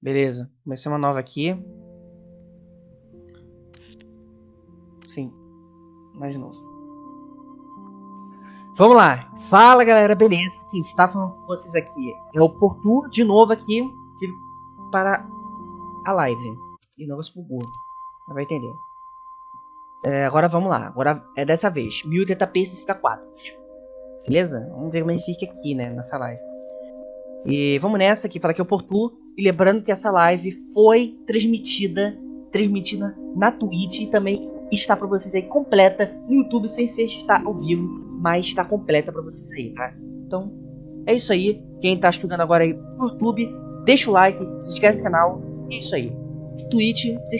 Beleza, comecei uma nova aqui. Sim, mais de novo. Vamos lá. Fala, galera, beleza? Quem está falando com vocês aqui é o Portu, de novo aqui, para a live. E não pro burro. Vai entender. Agora vamos lá. Agora é dessa vez. 1080p 64. Beleza? Vamos ver como a gente fica aqui, né? Nessa live. E vamos nessa aqui, falar que é o Portu. E lembrando que essa live foi transmitida na Twitch e também está para vocês aí completa no YouTube, sem ser estar ao vivo, mas está completa para vocês aí, tá? Então, é isso aí. Quem tá chegando agora aí no YouTube, deixa o like, se inscreve no canal. E é isso aí. Twitch, me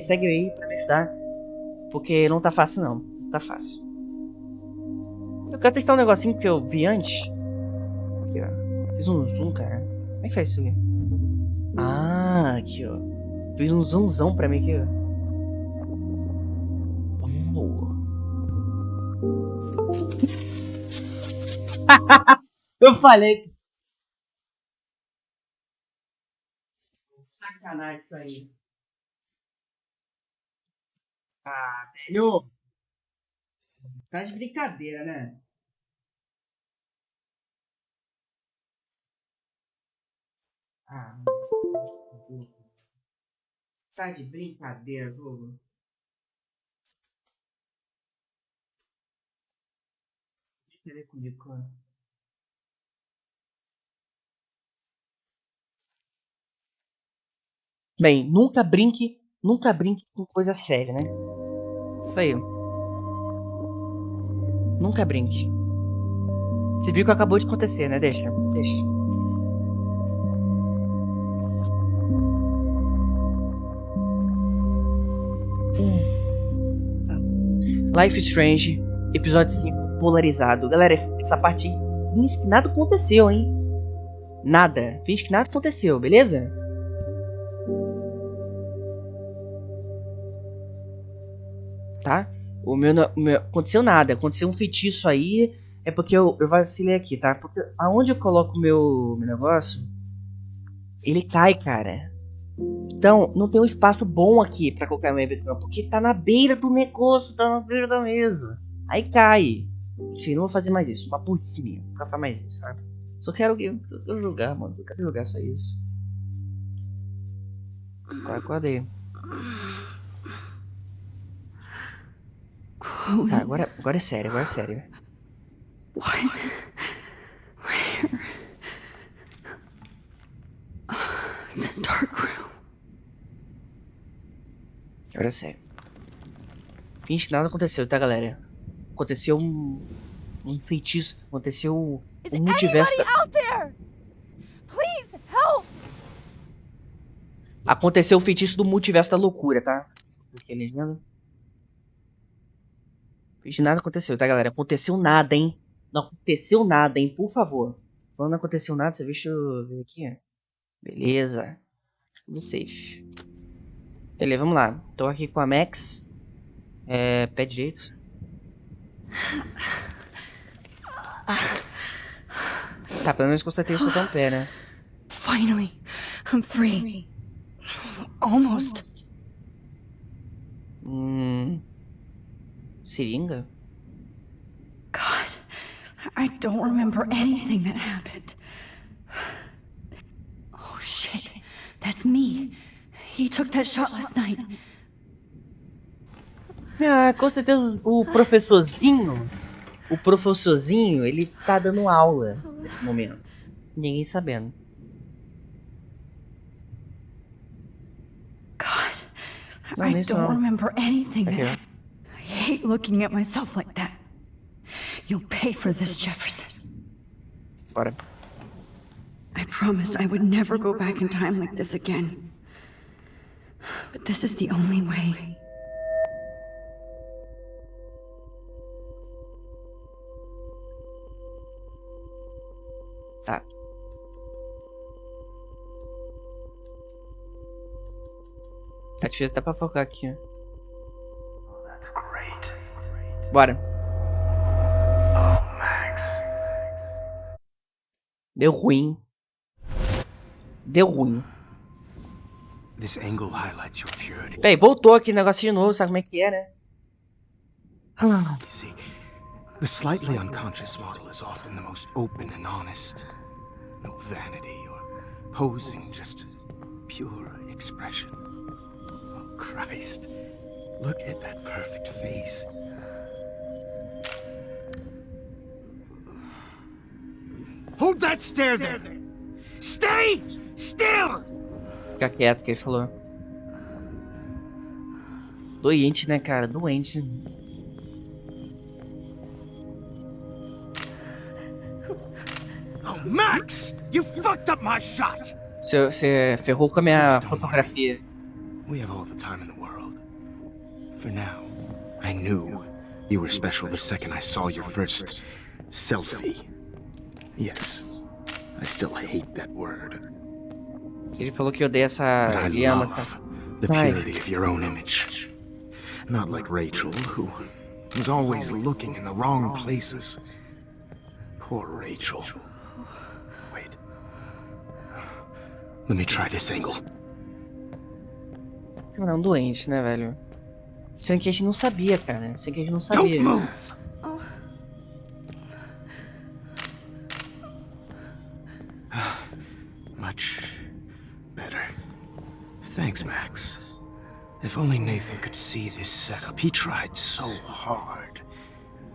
segue aí para me ajudar. Porque não tá fácil não, tá fácil. Eu quero testar um negocinho que eu vi antes. Aqui, ó. Fiz um zoom, cara. Como é que faz isso aqui? Ah, aqui, ó. Fiz um zoomzão pra mim aqui, ó. Eu falei. Sacanagem isso aí. Ah, velho. Tá de brincadeira, né? Ah, tá de brincadeira, jogo. Brincadeira comigo, cara. Bem, nunca brinque com coisa séria, né? Isso aí. Nunca brinque. Você viu que acabou de acontecer, né? Deixa. Life is Strange, episódio 5, polarizado. Galera, essa parte aí, finge que nada aconteceu, hein? Nada. Finge que nada aconteceu, beleza? Tá? O meu aconteceu nada. Aconteceu um feitiço aí. É porque eu vacilei aqui, tá? Porque aonde eu coloco o meu negócio, ele cai, cara. Então, não tem um espaço bom aqui pra colocar meu webcam, porque tá na beira do negócio, tá na beira da mesa. Aí cai. Enfim, não vou fazer mais isso. Uma burrice minha. Não vou fazer mais isso, sabe? Só quero jogar, mano. Só quero jogar, só isso. Acordei. Tá, agora é sério, agora é sério. What? Where? The dark room. Agora é sério. Finge que nada aconteceu, tá, galera? Aconteceu um feitiço. Aconteceu um multiverso. Aconteceu o feitiço do multiverso da loucura, tá? Aqui, legenda. Finge que nada aconteceu, tá, galera? Aconteceu nada, hein? Não aconteceu nada, hein? Por favor. Quando não aconteceu nada, você deixa eu ver aqui. Beleza. Tudo safe. Beleza, vamos lá. Tô aqui com a Max. Pé direito. Tá, pelo menos constatei que eu sou um pé, né? Finally, I'm free. Almost. Seringa? God, I don't remember anything that happened. Oh shit, that's me. He took that shot last night. Ah, com certeza o professorzinho, ele tá dando aula nesse momento. Ninguém sabendo. God, I don't remember anything that happened. I hate looking at myself like that. You'll pay for this, Jefferson. Bora. I promised I would never go back in time like this again. But this is the only way. Tá. Tá difícil até pra focar aqui, ó. Bora. Deu ruim. This angle highlights your purity. Véi, voltou aqui o negócio de novo, sabe como é que é, né? See, the slightly unconscious model is often the most open and honest. No vanity or posing, just pure expression. Oh, Christ. Look at that perfect face. Hold that stare there! Stay still! Fica quieto, que ele falou. Doente, né, cara? Doente. Oh, Max! You fucked up my shot! Você ferrou com a minha fotografia. We have all the time in the world. For now, I knew you were special the second I saw your first selfie. Yes, I still hate that word. Ele falou que odeia essa... But I Ele ama, love cara. the purity of your own image. Not like Rachel, who was always looking in the wrong places. Poor Rachel. Wait. Let me try this angle. Cara, é um doente, né, velho? Sendo que a gente não sabia, cara. Sendo que a gente não Don't sabia. move! Much better. Thanks, Max. If only Nathan could see this setup. He tried so hard.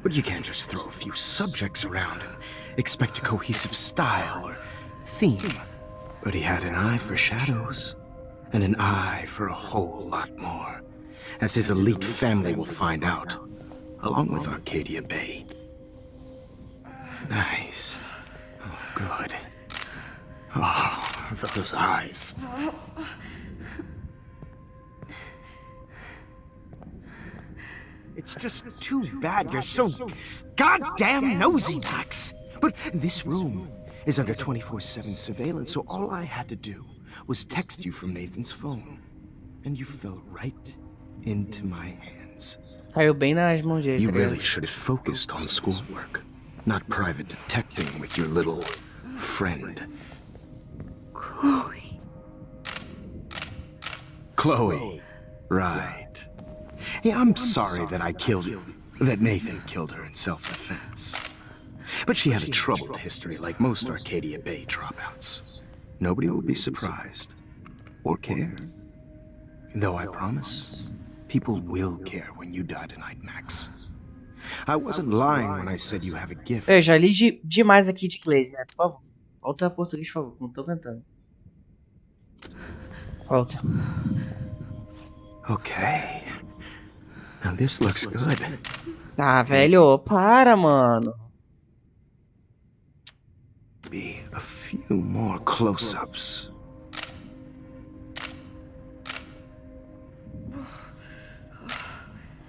But you can't just throw a few subjects around and expect a cohesive style or theme. But he had an eye for shadows, and an eye for a whole lot more, as his elite family will find out, along with Arcadia Bay. Nice. Oh, good. Oh, those eyes. It's just too bad you're so goddamn nosy, Max. But this room is under 24/7 surveillance, so all I had to do was text you from Nathan's phone. And you fell right into my hands. Caiu bem nas mãos dele. You tá ligado? really should have focused on schoolwork, not private detecting with your little friend. Chloe. Chloe. Right. Yeah, I'm sorry that I killed you. That Nathan killed her in self-defense. But she had a troubled history like most Arcadia Bay dropouts. Nobody will be surprised. Or care. Though I promise, people will care when you die tonight, Max. I wasn't lying when I said you have a gift. Eu já li demais aqui de inglês, né? Por favor. Volta a português, por favor. Não tô cantando. Volta. Okay. Now this looks good. Ah, velho. Para, mano. Be a few more close-ups.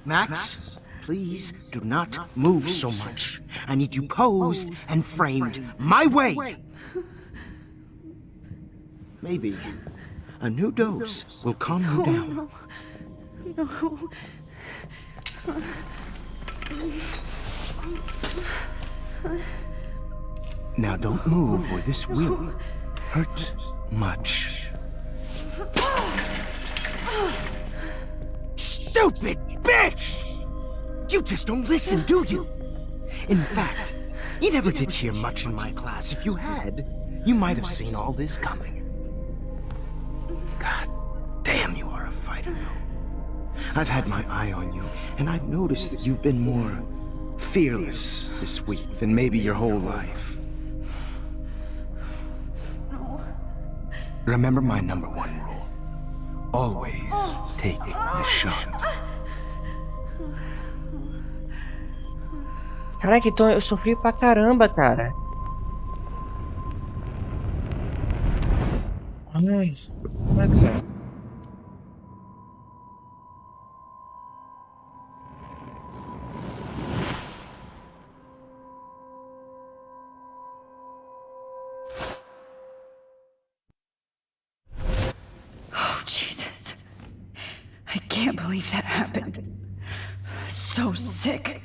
Max, please do not move so much. I need you posed and framed my way. Maybe a new dose will calm you down. No. Now don't move or this will hurt much. Stupid bitch! You just don't listen, do you? In fact, you never did hear much in my class. If you had, you might have seen all this coming. God damn, you are a fighter, though. I've had my eye on you, and I've noticed that you've been more fearless this week than maybe your whole life. No. Remember my #1 rule. Always take the shot. Caraca, então eu sofri pra caramba, cara. Ai, como é que é? Oh, Jesus. I can't believe that happened. So sick.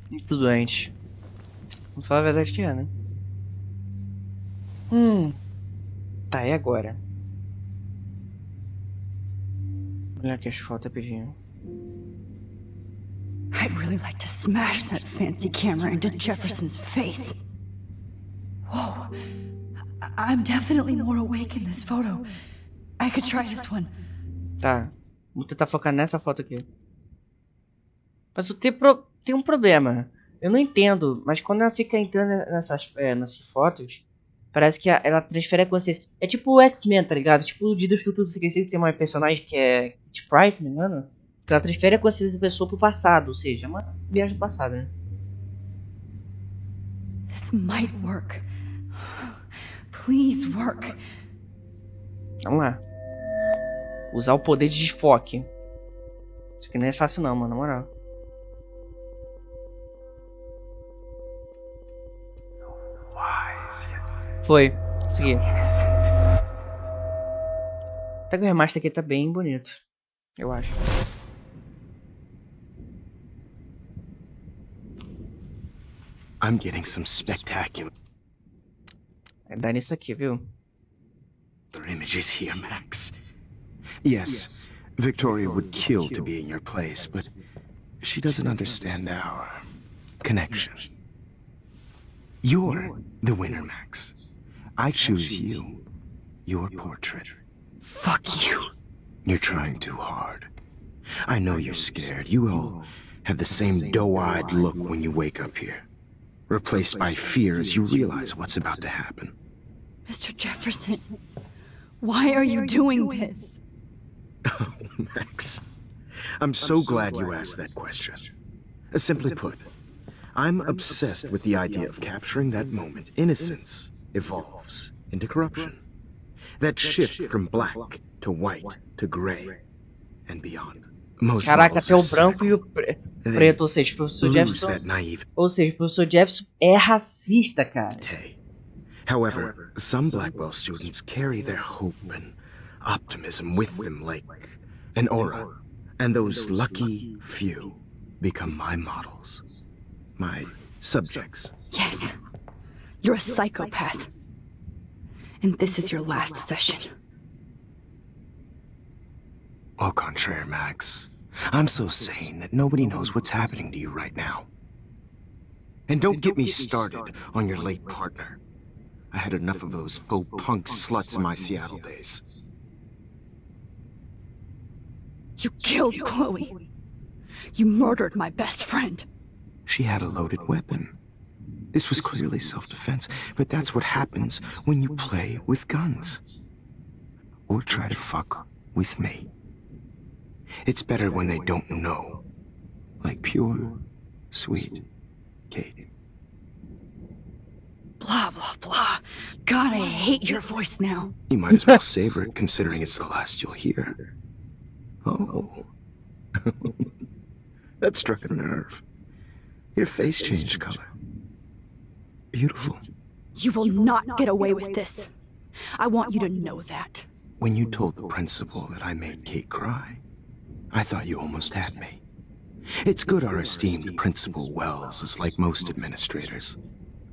Muito doente. Vamos falar a verdade que é, né? Tá, e agora? Olha aqui as fotos rapidinho. I'd really like to smash that fancy camera into Jefferson's face. Whoa. I'm definitely more awake in this photo. I could try this one. Tá. Vou tentar focar nessa foto aqui. Mas tem um problema. Eu não entendo, mas quando ela fica entrando nessas fotos, parece que ela transfere a consciência. É tipo o X-Men, tá ligado? Tipo o Dia do Futuro, você esqueci que tem uma personagem que é Kit Pryde, se não me engano. Que ela transfere a consciência da pessoa pro passado, ou seja, é uma viagem do passado, né? This might work. Please work. Vamos lá. Usar o poder de desfoque. Isso aqui não é fácil não, mano, na moral. Foi. Segui. Até que o remaster aqui tá bem bonito. Eu acho. I'm getting some spectacular É dar nisso aqui, viu? images here, Max. Yes, Victoria would kill to be in your place, but she doesn't understand our connection. You're the winner, Max. I choose you. Your portrait. Fuck you. You're trying too hard. I know you're scared. You all have the same doe-eyed look when you wake up here. Replaced by fear as you realize what's about to happen. Mr. Jefferson, why are you doing this? Oh, Max. I'm so glad you asked that question. Simply put, I'm obsessed with the idea of capturing that moment innocence evolves into corruption. That shift from black to white to gray and beyond. Most Caraca, models até o are branco e o cynical. preto, ou seja, o professor Lose Jefferson. that naive Ou seja, o professor Jefferson é racista, cara. tay. However, some Blackwell students carry their hope and optimism with them like an aura, and those lucky few become my models, my subjects. Yes, you're a psychopath. And this is your last session. Au contraire, Max. I'm so sane that nobody knows what's happening to you right now. And don't get me started on your late partner. I had enough of those faux punk sluts in my Seattle days. You killed Chloe. You murdered my best friend. She had a loaded weapon. This was clearly self-defense, but that's what happens when you play with guns. Or try to fuck with me. It's better when they don't know. Like pure, sweet Kate. Blah, blah, blah. God, I hate your voice now. You might as well savor it, considering it's the last you'll hear. Oh. That struck a nerve. Your face changed color. Beautiful. You will not get away with this. I want you to know that. When you told the principal that I made Kate cry, I thought you almost had me. It's good our esteemed Principal Wells is like most administrators.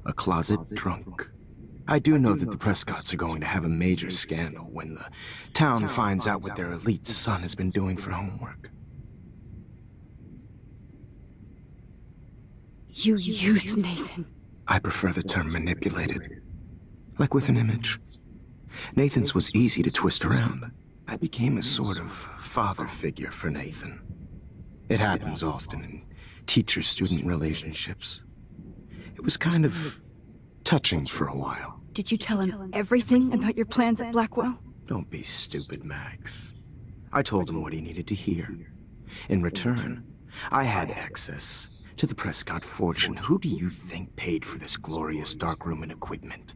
A closet drunk. I do know that the Prescotts are going to have a major scandal when the town finds out what their elite son has been doing for homework. You used Nathan. I prefer the term manipulated. Like with an image. Nathan's was easy to twist around. I became a sort of father figure for Nathan. It happens often in teacher-student relationships. It was kind of touching for a while. Did you tell him everything about your plans at Blackwell? Don't be stupid, Max. I told him what he needed to hear. In return, I had access to the Prescott fortune. Who do you think paid for this glorious darkroom and equipment?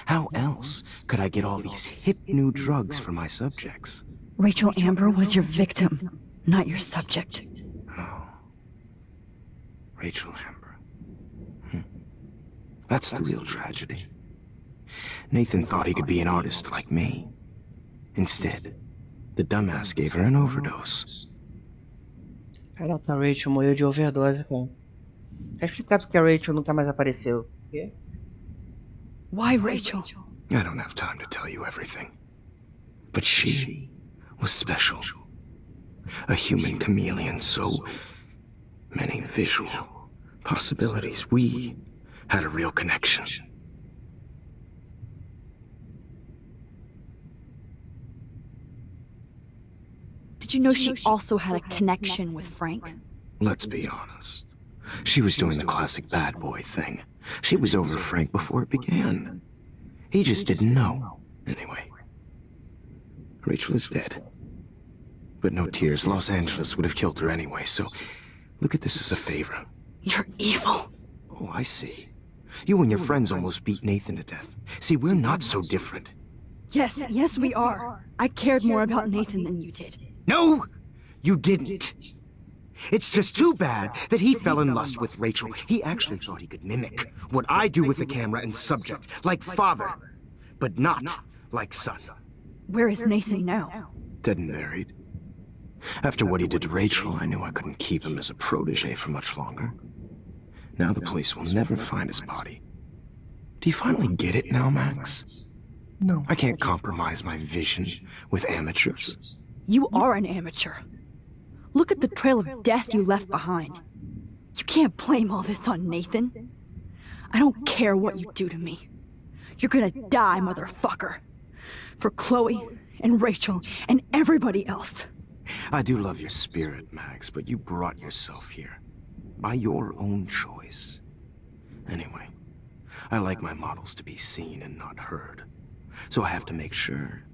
How else could I get all these hip new drugs for my subjects? Rachel Amber was your victim, not your subject. Oh. Rachel Amber. That's the real tragedy. Nathan thought he could be an artist like me. Instead, the dumbass gave her an overdose. Caraca, a Rachel morreu de overdose, cara. Tá explicado que a Rachel nunca mais apareceu. Por quê? Why Rachel? I don't have time to tell you everything. But she was special. A human chameleon, so many visual possibilities. We had a real connection. Did you know she also had a connection with Frank? Let's be honest. She was doing the classic bad boy thing. She was over Frank before it began. He just didn't know. Anyway, Rachel is dead. But no tears. Los Angeles would have killed her anyway, so look at this as a favor. You're evil. Oh, I see. You and your friends almost beat Nathan to death. See, we're not so different. Yes, we are. I cared more about Nathan than you did. No, you didn't. It's just too bad that he fell in lust with Rachel. He actually thought he could mimic what I do with the camera and subject, like father, but not like son. Where is Nathan now? Dead and buried. After what he did to Rachel, I knew I couldn't keep him as a protege for much longer. Now the police will never find his body. Do you finally get it now, Max? No. I can't compromise my vision with amateurs. You are an amateur. Look at the trail of death you left behind. You can't blame all this on Nathan. I don't care what you do to me. You're gonna die, motherfucker. For Chloe and Rachel and everybody else. I do love your spirit, Max, but you brought yourself here. By your own choice. Anyway, I like my models to be seen and not heard. So I have to make sure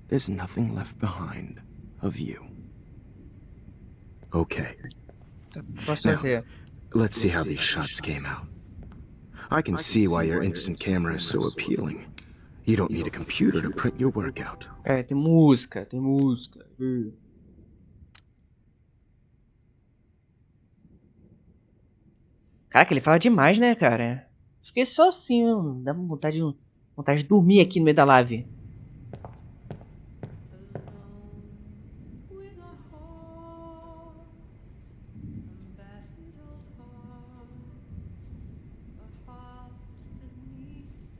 there's nothing left behind of you. Okay. Posso fazer. Let's see how these shots came out. I can see why your instant camera is so appealing. You don't need a computer to print your work out. É, tem música, tem música. Caraca, ele fala demais, né, cara? Fiquei só assim, dá vontade de dormir aqui no meio da live.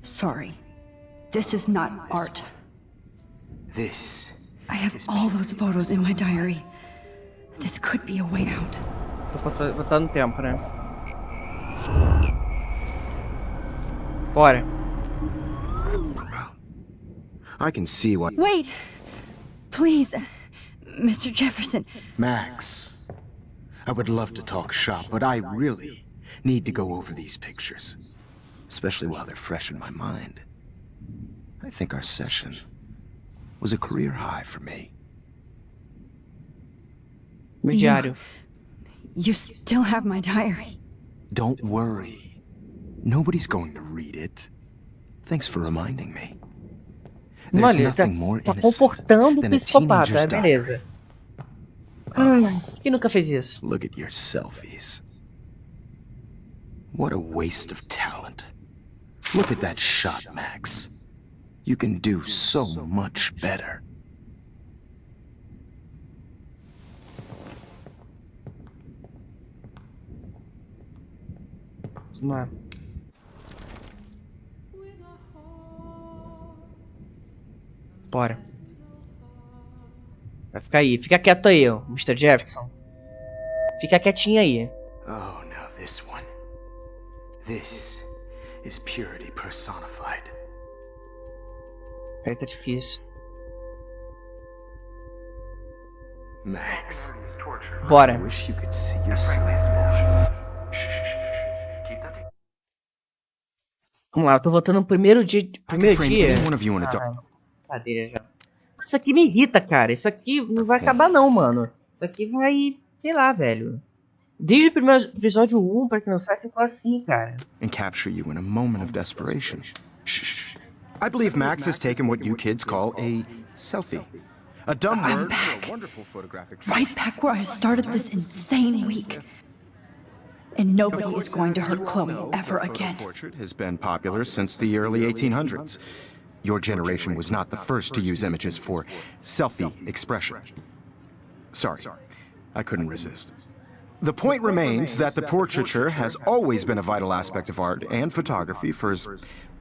Sorry. This is not art. This. I have all those photos in my diary. This could be a way out. Tô botando tempo, né? Bora. I can see why. Wait! Please, Mr. Jefferson. Max, I would love to talk shop, but I really need to go over these pictures. Especially while they're fresh in my mind. I think our session was a career high for me. Meu diário. You still have my diary. Don't worry. Nobody's going to read it. Thanks for reminding me. There's Olha, nothing more tá innocent comportando than a psicopata, teenager's diary. beleza. Quem nunca fez isso? Look at your selfies. What a waste of talent. Look at that shot, Max. You can do so much better. Vamos lá. Bora. Vai ficar aí. Fica quieto aí, ó, Mr. Jefferson. Fica quietinho aí. Oh, now this one. This is purity personified. Peraí, tá difícil. Max, Bora. I wish you could see yourself now. Vamos lá, eu tô voltando no primeiro dia. Primeiro dia. One of you in a dark. Brincadeira já. Isso aqui me irrita, cara. Isso aqui não vai acabar não, mano. Isso aqui vai... Sei lá, velho. Desde o primeiro episódio 1, pra quem não sabe, ficou assim, cara. And capture you in a moment of desperation. Shh. I believe Max has taken what you kids call a selfie. A dumb I'm word back. for a wonderful photographic Right back where I started this insane week. And nobody is going to hurt Chloe ever again. Portrait has been popular since the early 1800s. Your generation was not the first to use images for selfie expression. Sorry, I couldn't resist. The point remains that the portraiture has always been a vital aspect of art and photography for as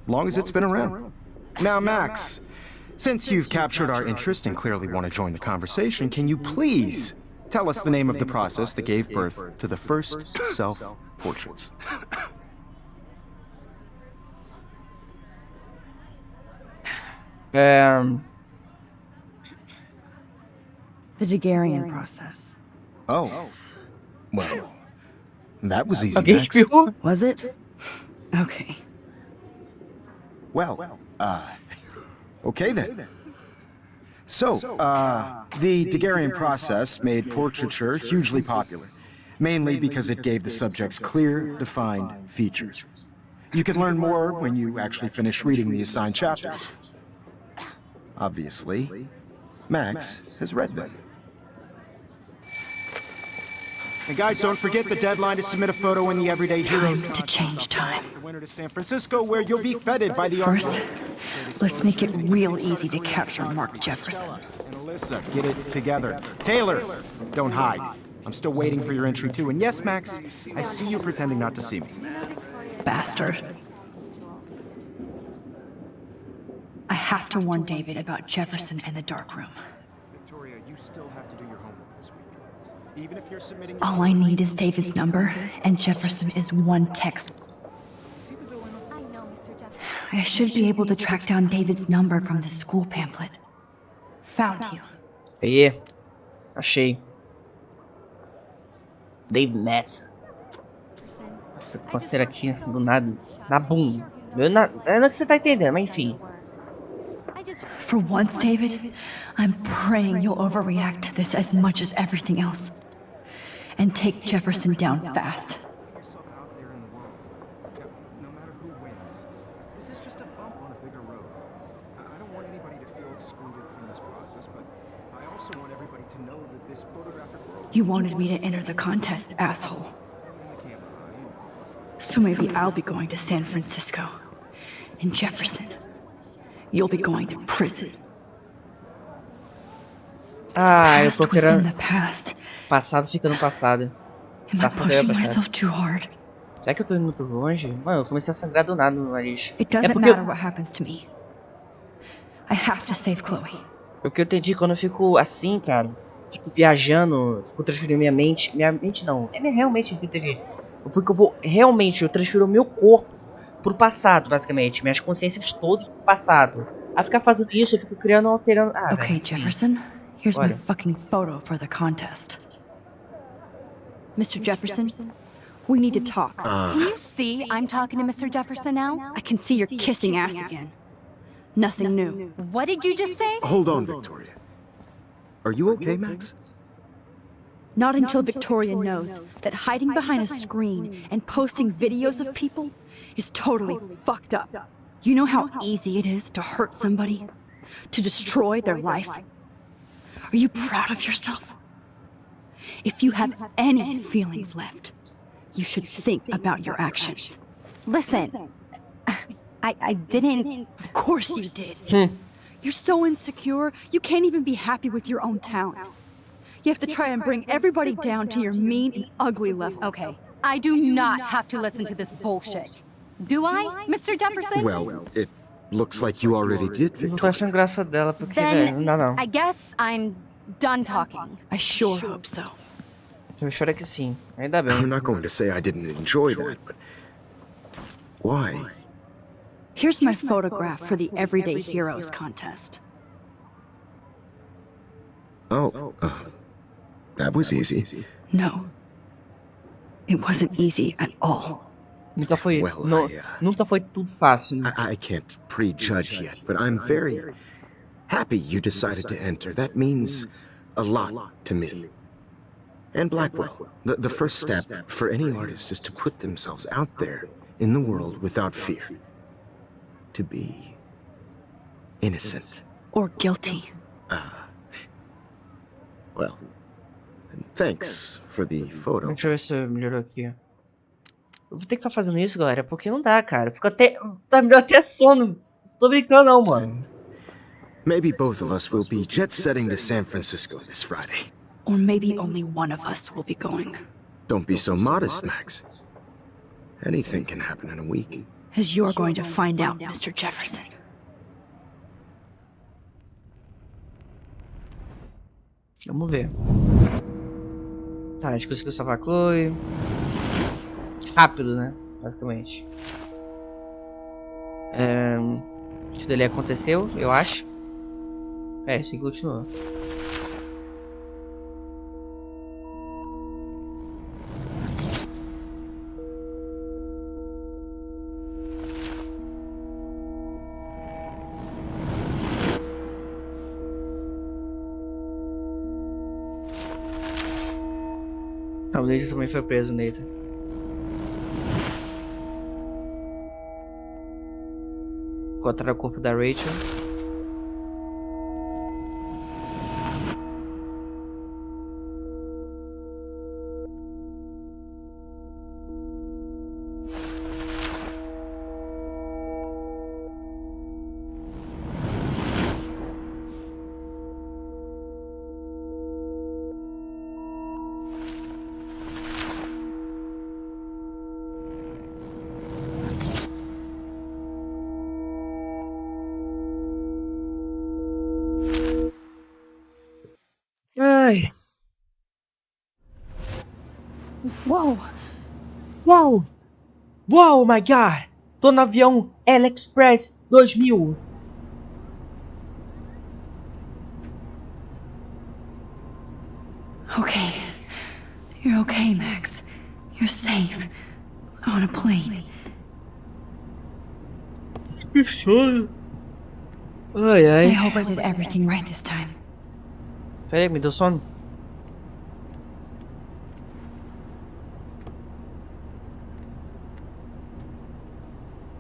long as it's been around. Now, Max, since you've captured our interest and clearly want to join the conversation, can you please Tell us the name of the process that gave birth to the first self-portraits. The Daguerrean process. Oh. Well, that was easy, Alguém Max. espirrou? Was it? Okay. Well, okay then. So, the Daguerrean process made portraiture hugely popular, mainly because it gave the subjects clear, defined features. You can learn more when you actually finish reading the assigned chapters. Obviously, Max has read them. And guys, don't forget the deadline to submit a photo in the Everyday Heroes Time to change time. The winner to San Francisco, where you'll be feted by the First, let's make it real easy to capture Mark Jefferson. And Alyssa, get it together. Taylor, don't hide. I'm still waiting for your entry too. And yes, Max, I see you pretending not to see me. Bastard. I have to warn David about Jefferson and the dark room. Victoria, you still have to do your homework this week. Even if you're submitting. All I need is David's number, and Jefferson is one text. I should be able to track down David's number from the school pamphlet. Found you. Aí, achei. Dave Matt. Essa coceira aqui, assim, do nada. Na bunda. Eu não que você tá entendendo, mas enfim. For once, David, I'm praying you'll overreact to this as much as everything else. And take Jefferson down fast. Yourself out there in the world. No matter who wins, this is just a bump on a bigger road. I don't want anybody to feel excluded from this process, but I also want everybody to know that this photographic world. You wanted me to enter the contest, asshole. So maybe I'll be going to San Francisco. And Jefferson, you'll be going to prison. Ah, eu tô Past within the tirando. past. Passado fica no passado. Am I Tá fudendo, pushing passado. myself too hard? Será que eu tô indo muito longe? Mano, eu comecei a sangrar do nada no nariz. It É doesn't porque matter what happens to me. I have to save Chloe. o que eu entendi quando eu fico assim, cara, fico viajando, fico transferindo minha mente. Minha mente não, realmente o que eu entendi. Porque eu transfiro o meu corpo pro passado, basicamente. Minhas consciências todas pro passado. A ficar fazendo isso, eu fico criando, alterando. Ah, Okay, velho. Jefferson, here's my Olha. fucking photo for the contest. Mr. Jefferson, we need to talk. Can you see I'm talking to Mr. Jefferson now? I can see you're kissing ass again. Nothing new. What did you just say? Hold on, Victoria. Are you okay, Max? Not until Victoria knows that hiding behind a screen and posting videos of people is totally fucked up. You know how easy it is to hurt somebody? To destroy their life? Are you proud of yourself? If you have any feelings left, you should think about your actions. Listen, I didn't. Of course you did. You're so insecure, you can't even be happy with your own talent. You have to try and bring everybody down to your mean and ugly level. Okay, I do not have to listen to this bullshit. Do I, Mr. Jefferson? Well, it looks like you already did, Não tô Victoria. achando graça dela, porque, velho, Then não. I guess I'm done talking. I sure hope so. Eu espero que sim. Ainda bem. I'm not going to say I didn't enjoy that, but why? Here's my photograph for the Everyday Heroes contest. Oh, that was easy. No. It wasn't easy at all. Nunca foi, Well, nunca foi tudo fácil. I can't prejudge yet, but I'm very happy you decided to enter. That means a lot to me. And Blackwell, the first step for any artist is to put themselves out there in the world without fear. To be innocent. Or guilty. Well, thanks for the photo. Deixa eu ver se melhorou aqui. Eu vou ter que estar fazendo isso, galera, porque não dá, cara. Fico até. Tá me dando até sono. Tô brincando, não, mano. Maybe both of us will be jet-setting to San Francisco this Friday. Or maybe only one of us will be going. Don't be so modest, Max. Anything can happen in a week. As you're going to find out, Mr. Jefferson. Vamos ver. Tá, a gente conseguiu salvar a Chloe. Rápido, né? Basicamente. Isso dali aconteceu, eu acho. Isso aqui continua. O Nathan também foi preso, Nathan. Encontraram o corpo da Rachel. Ai. Whoa! Uau! Uau, my god! Tô no avião AliExpress 2000. Okay. You're okay, Max. You're safe. On a plane. Que sono. Ai, ai. I hope I did everything right this time. Peraí, me deu sono.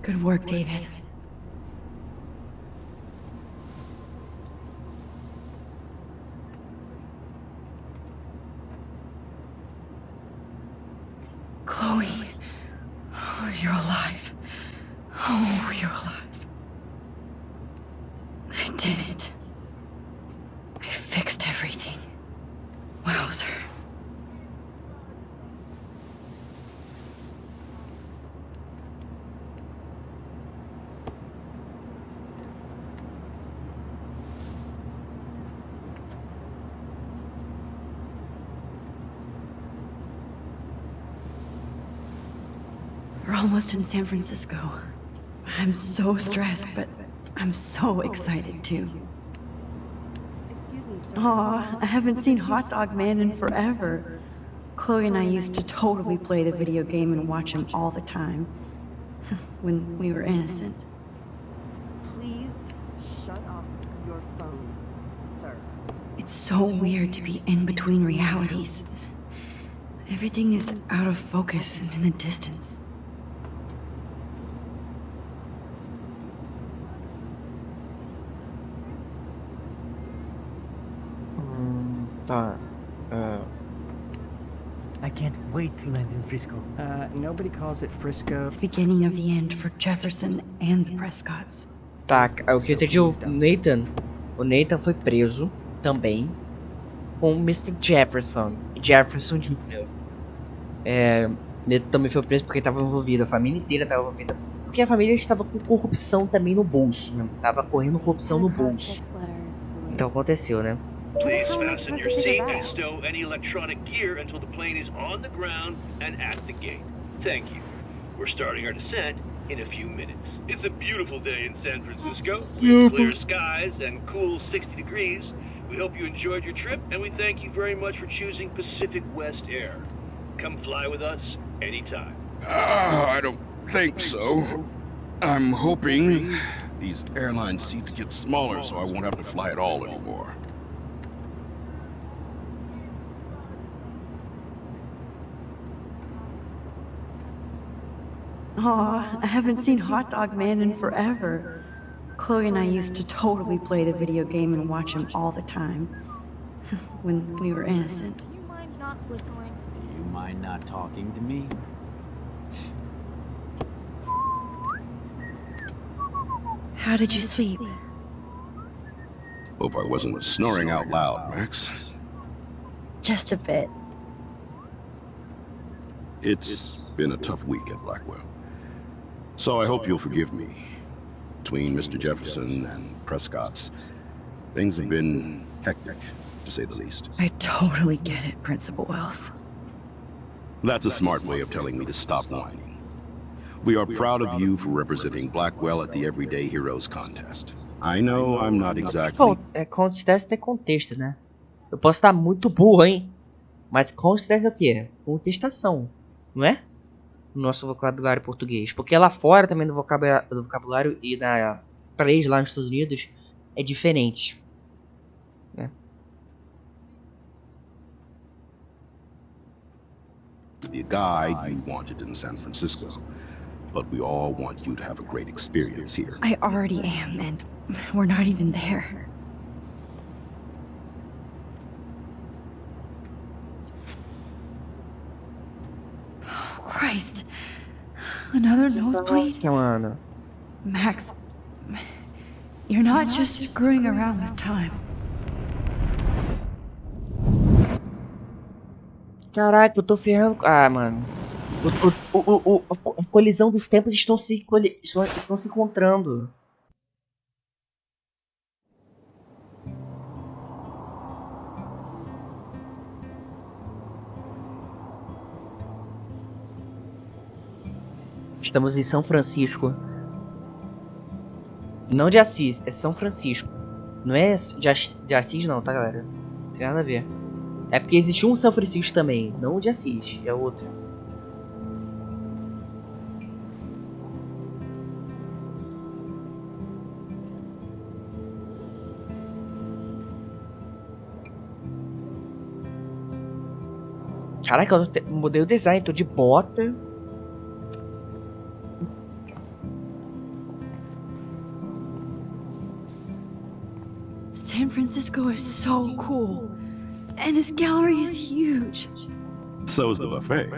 Good work, David. Chloe. Oh, you're alive. Oh, you're alive. I did it. I fixed everything. Wowzer. We're almost in San Francisco. I'm so stressed, but I'm so excited too. Aw, I haven't seen Hot Dog Man in forever. Chloe and I used to totally play the video game and watch him all the time. When we were innocent. Please shut off your phone, sir. It's so weird to be in between realities. Everything is out of focus and in the distance. Tá. I can't wait to land in Frisco. Nobody calls it Frisco. The beginning of the end for Jefferson and the Prescotts. Tá, o que eu entendi, o Nathan foi preso também com o Mr. Jefferson Jr. Ele também foi preso porque estava envolvido, a família inteira estava envolvida. Porque a família estava com corrupção também no bolso, né? Tava correndo corrupção no bolso. Então aconteceu, né? Please fasten your seat and stow any electronic gear until the plane is on the ground and at the gate. Thank you. We're starting our descent in a few minutes. It's a beautiful day in San Francisco with clear skies and cool 60 degrees. We hope you enjoyed your trip and we thank you very much for choosing Pacific West Air. Come fly with us anytime. I don't think so. I'm hoping these airline seats get smaller so I won't have to fly at all anymore. Aw, I haven't seen Hot Dog Man in forever. Chloe and I used to totally play the video game and watch him all the time. When we were innocent. Do you mind not whistling? Do you mind not talking to me? How did you sleep? Hope I wasn't snoring out loud, Max. Just a bit. It's been a tough week at Blackwell. So I hope you'll forgive me. Between Mr. Jefferson and Prescott's, things have been hectic, to say the least. I totally get it, Principal Wells. That's a smart way of telling me to stop whining. We are proud of you for representing Blackwell at the Everyday Heroes contest. I know I'm not exactly... Acontece ter contexto, né? Eu posso estar muito burro, hein? Mas contexto é o quê? Contestação, não é? No nosso vocabulário português. Porque lá fora também do vocabulário e na 3 lá nos Estados Unidos é diferente. Né? The guide you wanted in San Francisco. But we all want you to have a great experience here. I already am, and we're not even there. Oh, Christ. Another nosebleed? Come on. Max, you're not just screwing around with time. Caraca, eu tô ferrando. Ah, mano. A colisão dos tempos estão se encontrando. Estamos em São Francisco. Não de Assis, é São Francisco. Não é de Assis não, tá, galera? Não tem nada a ver. É porque existe um São Francisco também, não o de Assis, é outro. Caraca, eu mudei o design, tô de bota. San Francisco is so cool. And this gallery is huge. So's the buffet.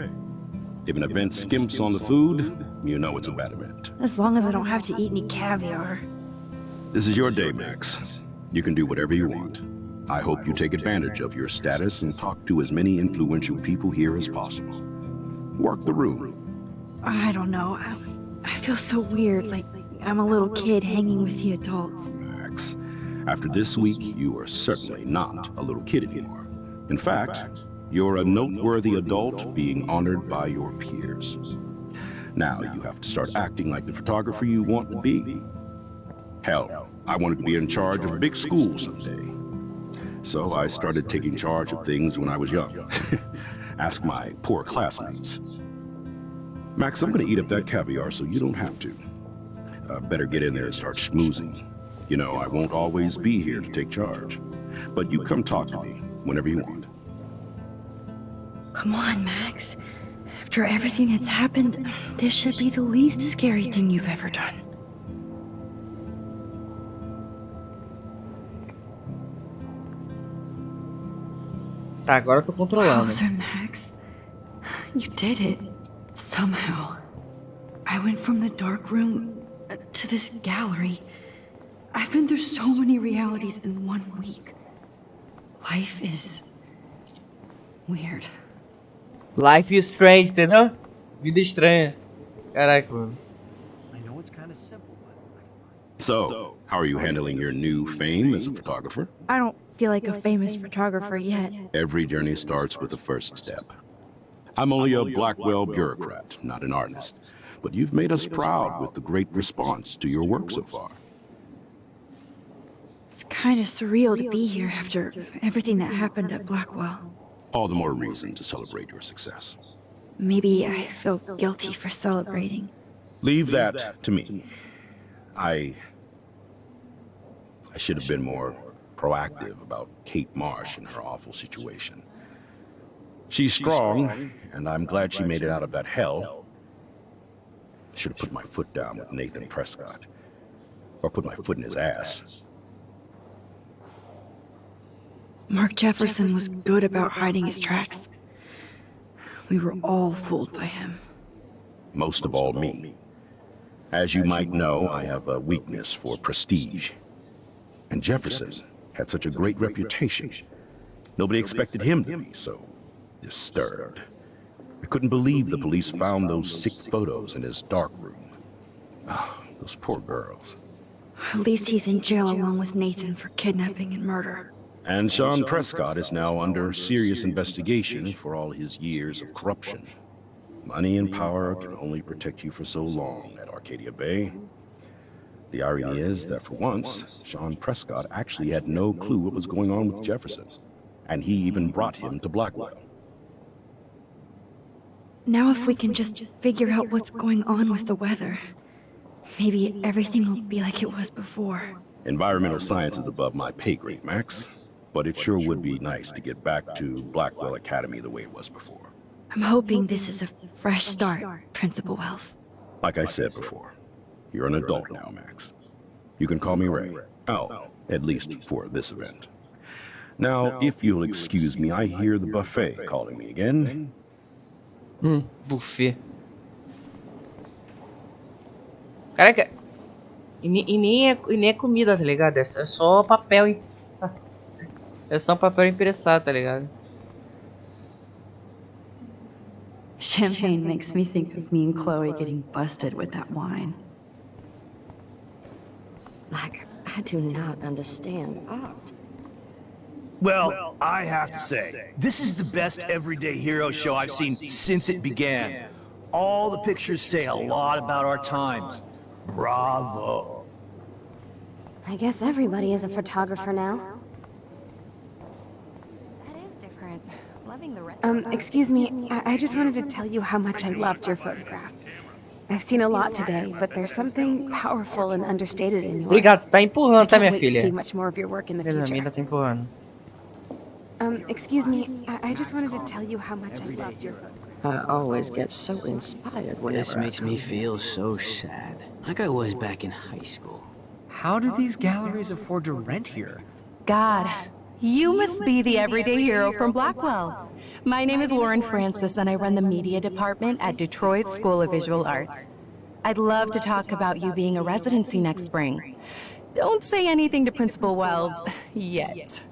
If an event skimps on the food, you know it's a bad event. As long as I don't have to eat any caviar. This is your day, Max. You can do whatever you want. I hope you take advantage of your status and talk to as many influential people here as possible. Work the room. I don't know. I feel so weird, like I'm a little kid hanging with the adults. Max, after this week, you are certainly not a little kid anymore. In fact, you're a noteworthy adult being honored by your peers. Now you have to start acting like the photographer you want to be. Hell, I wanted to be in charge of a big school someday. So I started taking charge of things when I was young. Ask my poor classmates. Max, I'm gonna eat up that caviar so you don't have to. Better get in there and start schmoozing. You know, I won't always be here to take charge. But you come talk to me whenever you want. Come on, Max. After everything that's happened, this should be the least scary thing you've ever done. Tá, agora eu tô controlando. Bowser, Max. You did it. Somehow. I went from the dark room to this gallery. I've been through so many realities in 1 week. Life is weird. Life is strange, entendeu? Vida estranha. Caraca, mano. I know it's kind of simple, but So, how are you handling your new fame as a photographer? I don't feel like a famous photographer yet. Every journey starts with the first step. I'm only a Blackwell bureaucrat, not an artist. But you've made us proud with the great response to your work so far. It's kind of surreal to be here after everything that happened at Blackwell. All the more reason to celebrate your success. Maybe I feel guilty for celebrating. Leave that to me. I should have been more proactive about Kate Marsh and her awful situation. She's strong, and I'm glad she made it out of that hell. Should have put my foot down with Nathan Prescott. Or put my foot in his ass. Mark Jefferson was good about hiding his tracks. We were all fooled by him. Most of all, me. As you might know, I have a weakness for prestige. And Jefferson had such a great reputation. Nobody expected him to be so disturbed. I couldn't believe the police found those sick photos in his dark room. Oh, those poor girls. At least he's in jail along with Nathan for kidnapping and murder. And Sean Prescott is now under serious investigation for all his years of corruption. Money and power can only protect you for so long at Arcadia Bay. The irony is that for once, Sean Prescott actually had no clue what was going on with Jefferson, and he even brought him to Blackwell. Now if we can just figure out what's going on with the weather, maybe everything will be like it was before. Environmental science is above my pay grade, Max, but it sure would be nice to get back to Blackwell Academy the way it was before. I'm hoping this is a fresh start, Principal Wells. Like I said before, you're an adult now, Max. You can call me Ray. Oh, at least for this event. Now, if you'll excuse me, I hear the buffet calling me again. Buffet. Caraca. E nem é comida, tá ligado? É só papel impressado. É só papel impressado, tá ligado? Champagne makes me think of me and Chloe getting busted with that wine. Like, I do not understand art. Well, I have to say, this is the best everyday hero show I've seen since it began. All the pictures say a lot about our times. Bravo. I guess everybody is a photographer now. That is different. Loving the red. Excuse me, I just wanted to tell you how much I loved your photograph. I've seen a lot today, but there's something powerful and understated in yours. Obrigado, tá I empurrando, tá, can't minha wait to see filha? much more of your work in the Filha da future. mina tá empurrando. Excuse me, I just wanted to tell you how much I loved your photograph. I always get so inspired whenever This makes me feel so sad, like I was back in high school. How do these galleries afford to rent here? God, you must be the everyday hero from Blackwell. My name is Lauren Francis, and I run the media department at Detroit School of Visual Arts. I'd love to talk about you being a residency next spring. Don't say anything to Principal Wells yet.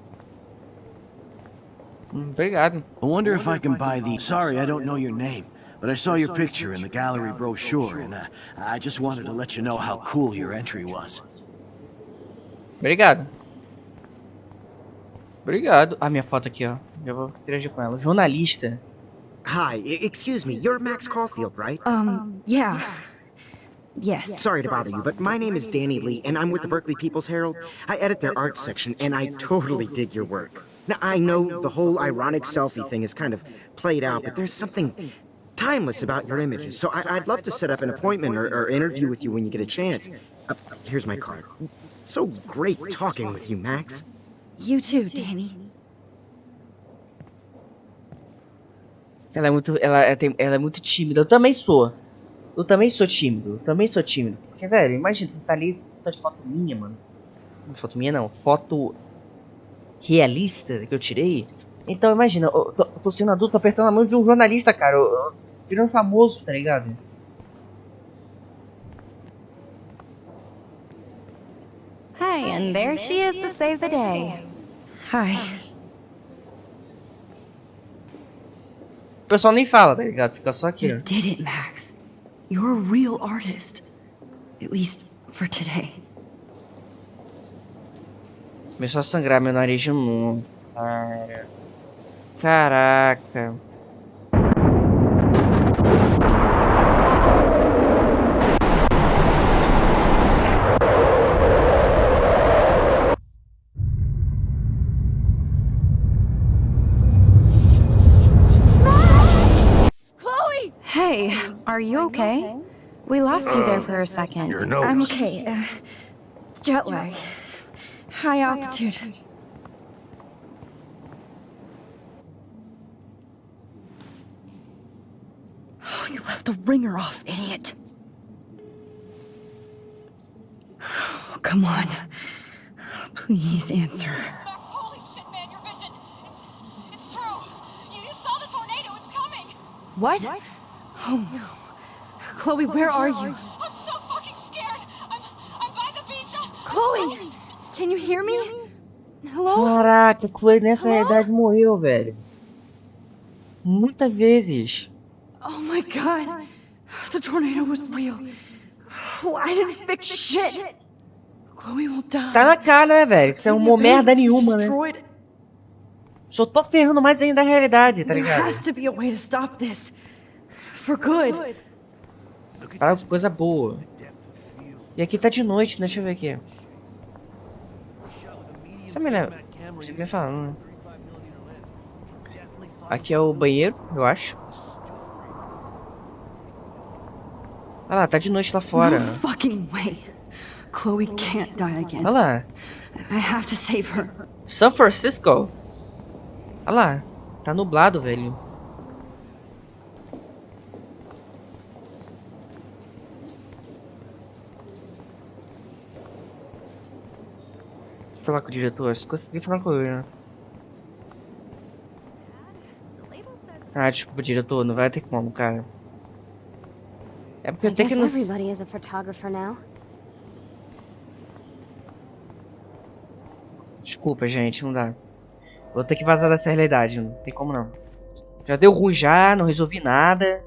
Obrigado. I wonder if I can buy the... Sorry, I don't know your name, but I saw your picture in the gallery brochure, and I just wanted to let you know how cool your entry was. Obrigado. Obrigado. Ah, minha foto aqui, ó. Já vou interagir com ela. Jornalista. Hi, excuse me, you're Max Caulfield, right? Yeah. Yes. Sorry to bother you, but my name is Danny Lee, and I'm with the Berkeley People's Herald. I edit their art section, and I totally dig your work. Now, I know the whole ironic selfie thing is kind of played out, but there's something timeless about your images, so I'd love to set up an appointment or interview with you when you get a chance. Here's my card. So great talking with you, Max. You too, Danny. Ela é muito tímida. Eu também sou. Eu também sou tímido. Porque, velho, imagina, você tá ali, tá de foto minha, mano. Não foto minha, não. Foto realista que eu tirei. Então, imagina, eu tô sendo adulto, tô apertando a mão de um jornalista, cara. Eu virando famoso, tá ligado? Hi, and there she is to save the day. Hi. O pessoal nem fala, tá ligado? Fica só aqui, ó. You did it, Max. You're a real artist. At least for today. Começou a sangrar meu nariz de novo. Caraca. Hey, are you okay? We lost you there for a second. Your nose. I'm okay. Jet lag. High altitude. Oh, you left the ringer off, idiot. Oh, come on. Please answer. Max, holy shit, man, your vision. It's true. You saw the tornado. It's coming. What? Oh no. Chloe, where are you? I'm so fucking scared. I'm by the beach. Chloe! Can you hear me? Hello? Caraca, Chloe nessa idade morreu, velho. Muitas vezes. Oh my god. The tornado was real. Oh, I didn't fix shit. Chloe will die. Tá na cara, né, velho? Que não arrumou merda nenhuma, né? Destroyed Só tô ferrando mais ainda a realidade, tá There ligado? has to be a way to stop this. For good. Para coisa boa. E aqui tá de noite, né? Deixa eu ver aqui. Você me lembra? Você me falando, né? Aqui é o banheiro, eu acho. Olha lá, tá de noite lá fora. No fucking way. Chloe can't die again. Olha lá. I have to save her. São Francisco. Olha lá. Tá nublado, velho. Vou falar com o diretor. Se conseguir falar com ele, né? Ah, desculpa, diretor. Não vai ter como, cara. É porque I eu tenho que... guess everybody is a photographer now. Desculpa, gente. Não dá. Vou ter que vazar dessa realidade. Não tem como, não. Já deu ruim já. Não resolvi nada.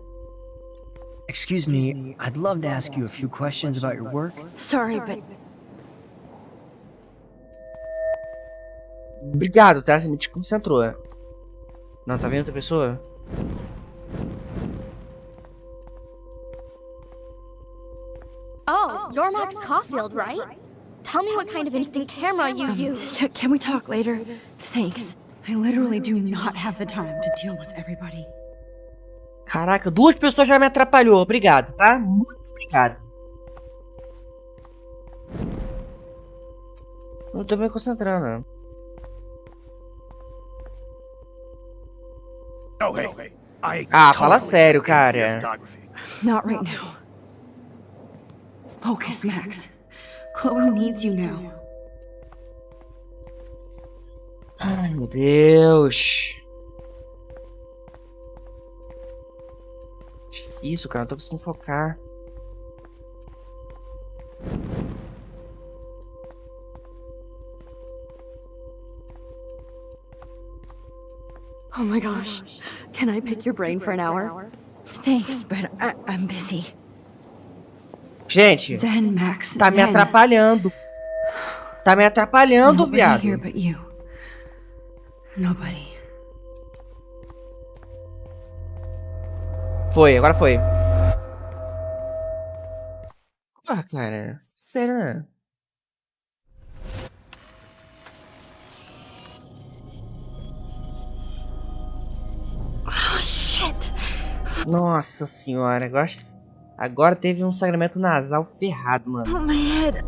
Excuse me, I'd love to ask you a few questions about your work. Sorry, but Obrigado, tá? Você me desconcentrou. Não, tá vendo outra pessoa? Oh, you're Max Caulfield, right? Tell me what kind of instant camera you use. yeah, can we talk later? Thanks. I literally do not have the time to deal with everybody. Caraca, 2 pessoas já me atrapalhou. Obrigado, tá? Muito obrigado. Não tô me concentrando. Oh, hey. Ah, fala sério, cara. Not right now. Focus, Max. Chloe needs you now. Ai, meu Deus. Isso, cara, eu tô precisando focar. Oh my gosh. Can I pick your brain for an hour? Thanks, but I'm busy. Gente, Zen, Max. tá me Zen. atrapalhando. Tá me atrapalhando, Nobody viado. here but you. Nobody. Foi, agora foi. Ah, cara. Sério, né? Oh, shit. Nossa senhora, agora teve um sangramento nasal ferrado, mano. Oh, my head.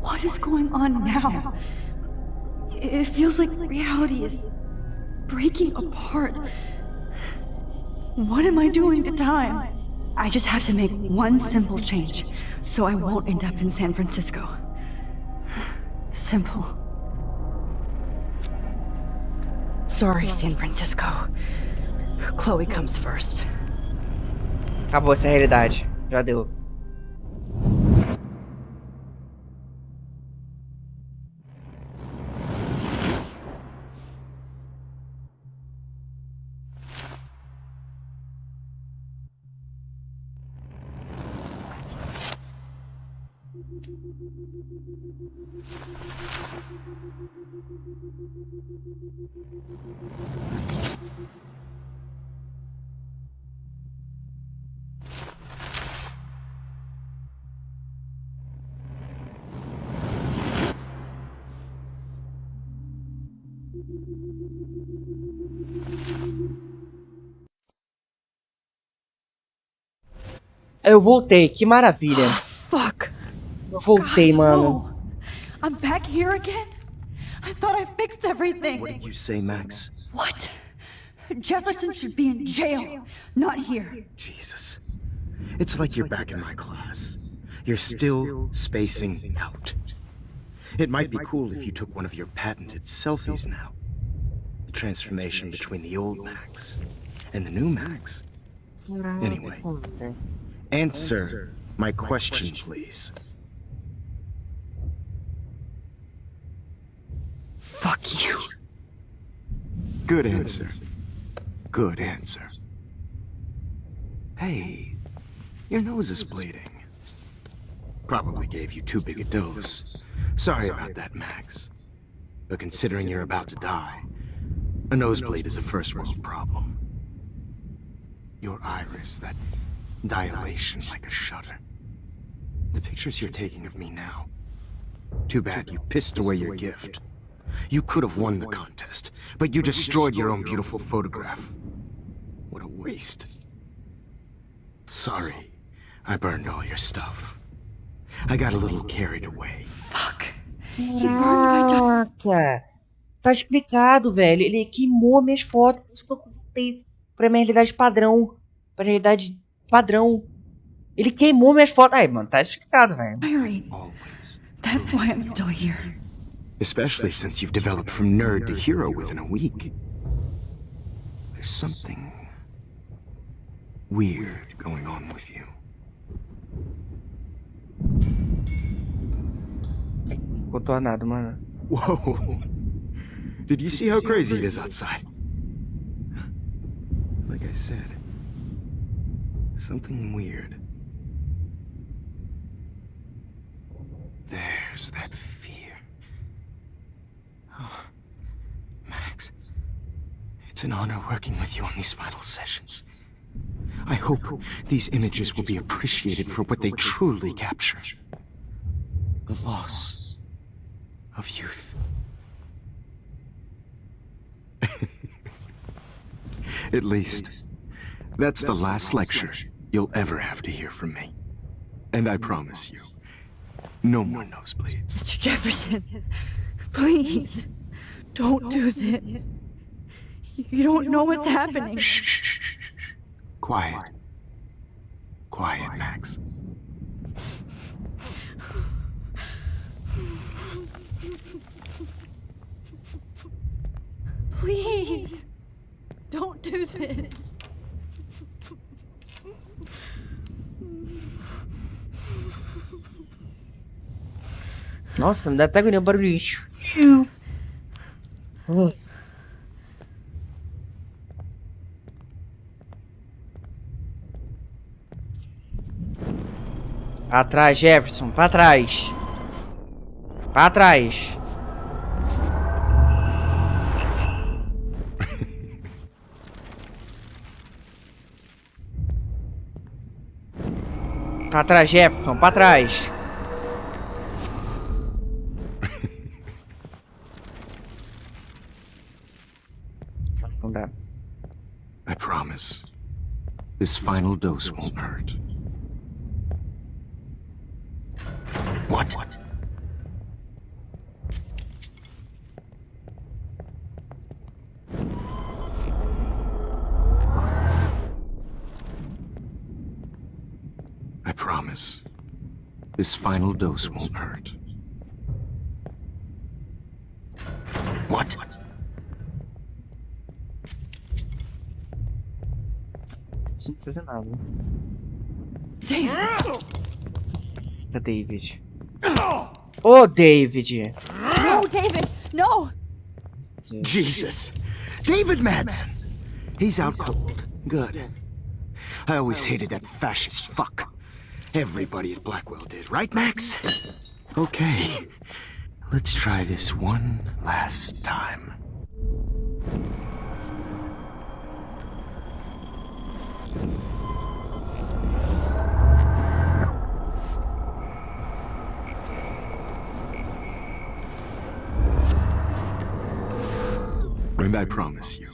What is going on now? It feels like reality is breaking apart. What am I doing to time? I just have to make one simple change, so I won't end up in San Francisco. Simple. Sorry, San Francisco. Chloe comes first. Acabou essa realidade. Já deu. Eu voltei, que maravilha. Fuck. Eu voltei, mano. I'm back here again? I thought I fixed everything. What did you say, Max? What? Jefferson should be in jail, not here. Jesus. It's like you're back in my class. You're still spacing out. It might be cool if you took one of your patented selfies now. The transformation between the old Max and the new Max. Anyway, answer my question, please. Fuck you. Good answer. Good answer. Hey, your nose is bleeding. Probably gave you too big a dose. Sorry about that, Max. But considering you're about to die, a nosebleed is a first-world problem. Your iris, that dilation like a shutter. The pictures you're taking of me now. Too bad you pissed away your gift. You could have won the contest, but you destroyed your own beautiful photograph. What a waste. Sorry, I burned all your stuff. I got a little carried away. Fuck. Caraca! Tá explicado, velho. Ele queimou minhas fotos. Por isso que eu voltei pra minha realidade padrão. Pra realidade padrão. Ele queimou minhas fotos. Ai, mano, tá explicado, velho. Mary, that's why I'm still here. Especially since you've developed from nerd to hero within a week. There's something weird going on with you. Contornado, mano. Whoa! Did you see how crazy it is outside? Like I said, something weird. There's that fear. Oh, Max, it's an honor working with you on these final sessions. I hope these images will be appreciated for what they truly capture. The loss of youth. At least, that's the last lecture you'll ever have to hear from me. And I promise you, no more nosebleeds. Mr. Jefferson, please, don't do this. You don't know what's happening. Shh. Quiet. Quiet, Max. Please, don't do this. Nossa, me dá até agonia o barulho. Pra trás, Jefferson, pra trás. Pra trás. Pra trás, Jefferson, pra trás. Não dá. I promise, this final dose won't hurt. What? I promise, this final dose won't hurt. What? Sem fazer nada. David! Da David. Oh, David! No, David! No! Jesus! David Madsen! He's out cold. Good. I always hated that fascist fuck. Everybody at Blackwell did, right, Max? Okay. Let's try this one last time. And I promise you,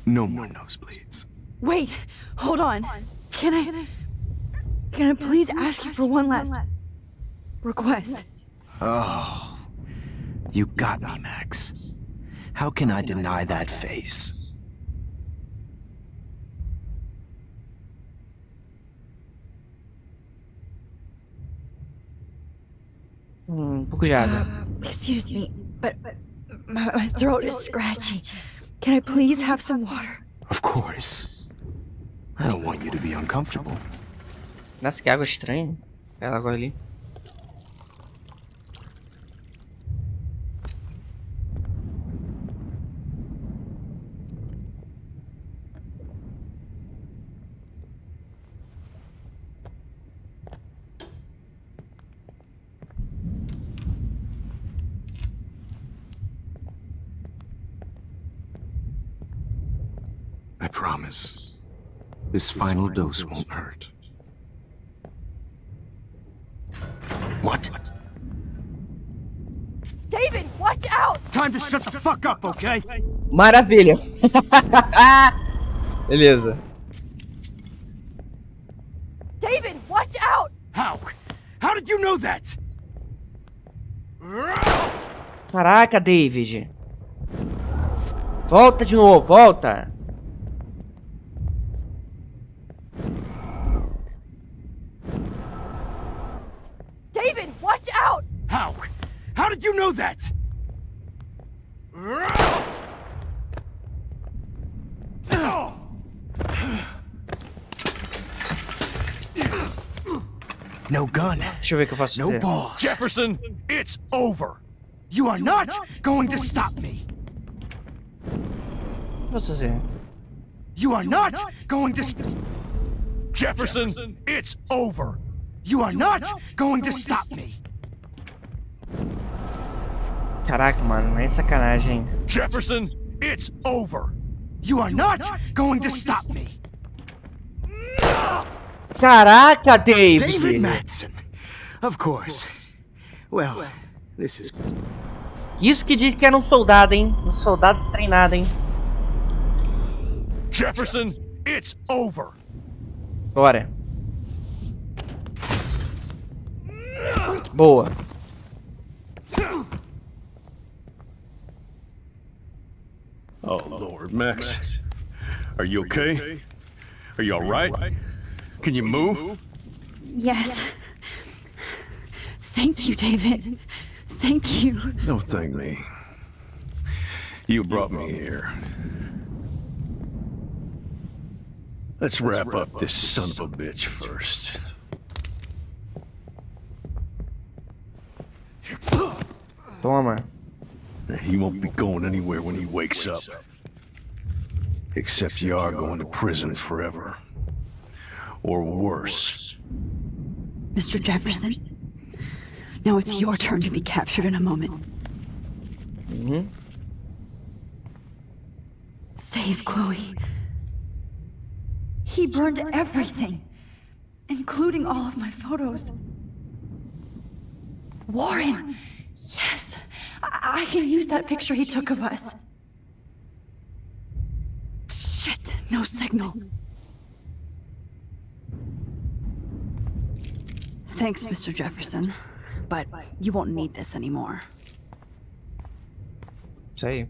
no more nosebleeds. Wait, hold on. Can I please ask you for one last request? Oh, you got me, Max. How can I deny that face? Pouco de água. Excuse me, but my throat is scratchy. Can I please have some water? Of course. I don't want you to be uncomfortable. Nossa, que água estranha. Ela agora ali. I promise. This final dose won't hurt. What? David, watch out! Time to shut the fuck up, okay? Maravilha. Beleza. David, watch out! How? How did you know that? Caraca, David. Volta de novo, volta. David, watch out! How? How did you know that? No gun. Deixa eu ver o que eu faço. No balls. Jefferson, it's over. You are not going to stop me. O que posso fazer? You are not going to... Jefferson, it's over. You are not going to stop me. Caraca, mano, é sacanagem. Jefferson, it's over. You are not going to stop me. Caraca, David. David Madsen. Of course. Well, this is... Isso que diz que era um soldado, hein? Um soldado treinado, hein? Jefferson, it's over. Bora. Boa. Oh, Lord, Max. Are you okay? Are you alright? Can you move? Yes. Thank you, David. Thank you. Don't thank me. You brought me here. Let's wrap up this son of a bitch first. Toma. He won't be going anywhere when he wakes up. Except you are going to prison forever. Or worse. Mr. Jefferson, now it's your turn to be captured in a moment. Save Chloe. He burned everything, including all of my photos. Warren! Yes! I can use that picture he took of us. Shit, no signal. Thanks, Mr. Jefferson, but you won't need this anymore. Sei.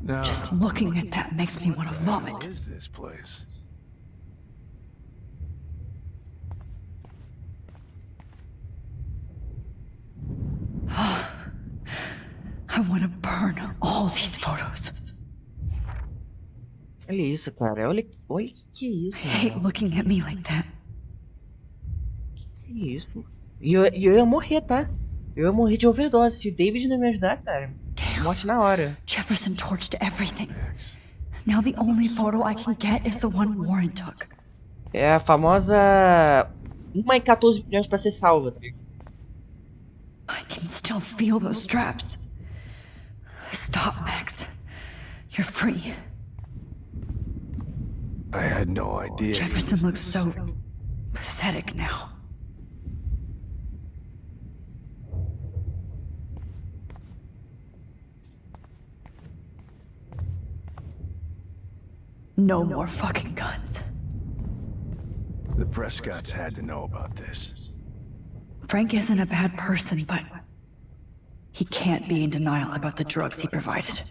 Now, Just looking at that makes me want to vomit. what is this place? I want to burn all these photos. Olha isso, cara. Olha que é isso, I hate mano. looking at me like that. Que isso? E eu ia morrer, tá? Eu ia morrer de overdose. Se o David não me ajudar, cara. Morte na hora. Jefferson torched everything. Now the only photo I can get is the one Warren took. É a famosa 1 em 14 bilhões pra ser salva. I can still feel those straps. Stop, Max. You're free. I had no idea. Jefferson looks so pathetic now. No more fucking guns. The Prescotts had to know about this. Frank isn't a bad person, but he can't be in denial about the drugs he provided.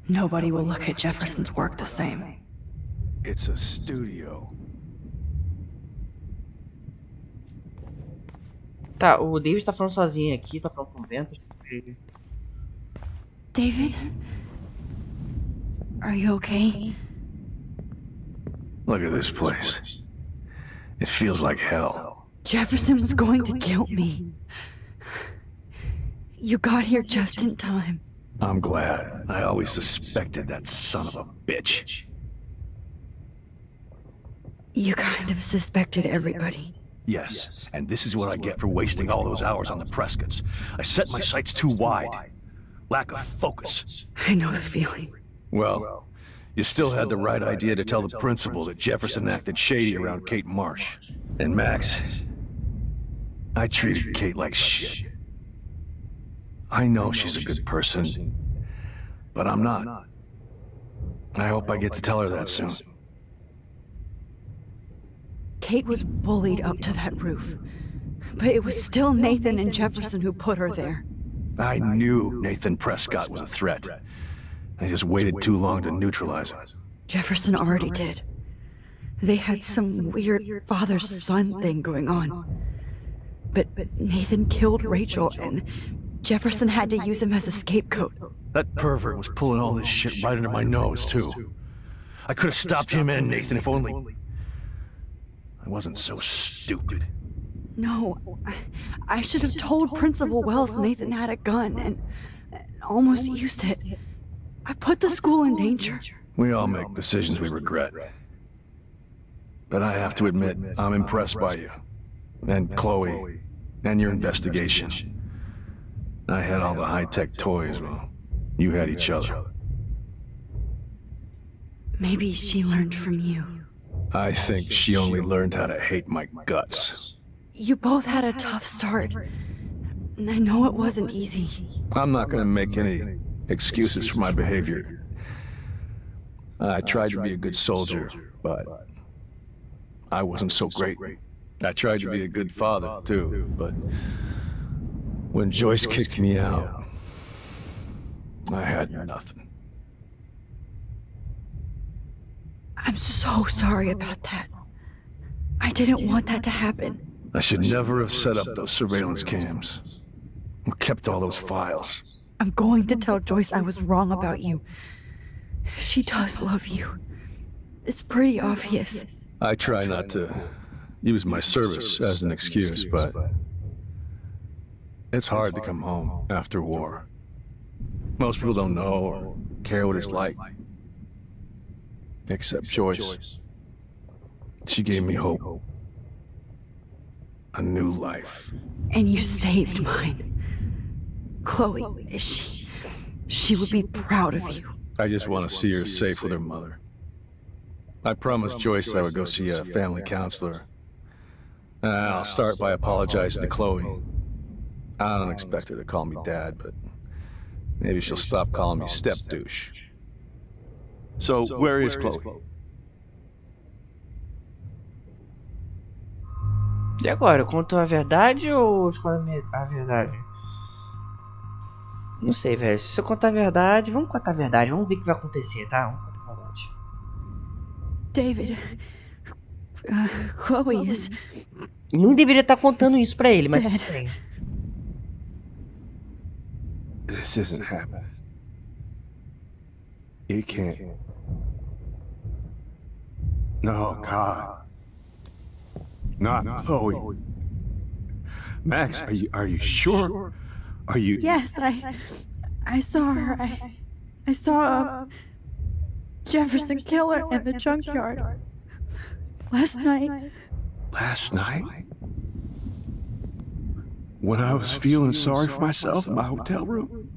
Nobody will look at Jefferson's work the same. It's a studio. Tá, o David tá falando sozinho aqui, tá falando com o vento. David? Are you okay? Look at this place. It feels like hell. Jefferson was going to kill me. You got here just in time. I'm glad. I always suspected that son of a bitch. You kind of suspected everybody. Yes, and this is what I get for wasting all those hours on the Prescotts. I set my sights too wide. Lack of focus. I know the feeling. Well, you still had the right idea to tell the principal that Jefferson acted shady around Kate Marsh. And Max, I treated Kate like shit. I know she's a good person, but I'm not. I hope I get to tell her that soon. Kate was bullied up to that roof, but it was still Nathan and Jefferson who put her there. I knew Nathan Prescott was a threat. I just waited too long to neutralize him. Jefferson already did. They had some weird father-son thing going on. But Nathan killed Rachel, and Jefferson had to use him as a scapegoat. That pervert was pulling all this shit right under my nose, too. I could have stopped him and Nathan if only I wasn't so stupid. No, I should have told Principal Wells Nathan had a gun and almost used it. I put the school in danger. We all make decisions we regret. But I have to admit, I'm impressed by you. And Chloe. And your investigation. I had all the high-tech toys, well, you had each other. Maybe she learned from you. I think she only learned how to hate my guts. You both had a tough start. And I know it wasn't easy. I'm not gonna make any excuses for my behavior. I tried to be a good soldier, but I wasn't so great. I tried to be a good father, too, but when Joyce kicked me out, I had nothing. I'm so sorry about that. I didn't want that to happen. I should never have set up those surveillance cams. Or kept all those files. I'm going to tell Joyce I was wrong about you. She does love you. It's pretty obvious. I try not to use my service as an excuse, but it's hard to come home after war. Most people don't know or care what it's like. Except Joyce. She gave me hope. A new life. And you saved mine. Chloe, she would be proud of you. I just want to see her safe with her mother. I promised Joyce I would go see a family counselor. I'll start by apologizing to Chloe. I don't expect her to call me Dad, but maybe she'll stop calling me step-douche. So, where is Chloe? E agora, eu conto a verdade ou escolho a verdade? Não sei, velho. Se eu contar a verdade, vamos contar a verdade. Vamos ver o que vai acontecer, tá? Vamos contar a verdade. David, Chloe is... Nem deveria estar contando isso pra ele, mas tudo bem. This isn't happening. It can't. No, God. Not Chloe. Max, are you sure? Are you... Yes, I saw her. I saw Jefferson kill her in the junkyard. Last night. Last night? When I was feeling sorry for myself in my hotel room?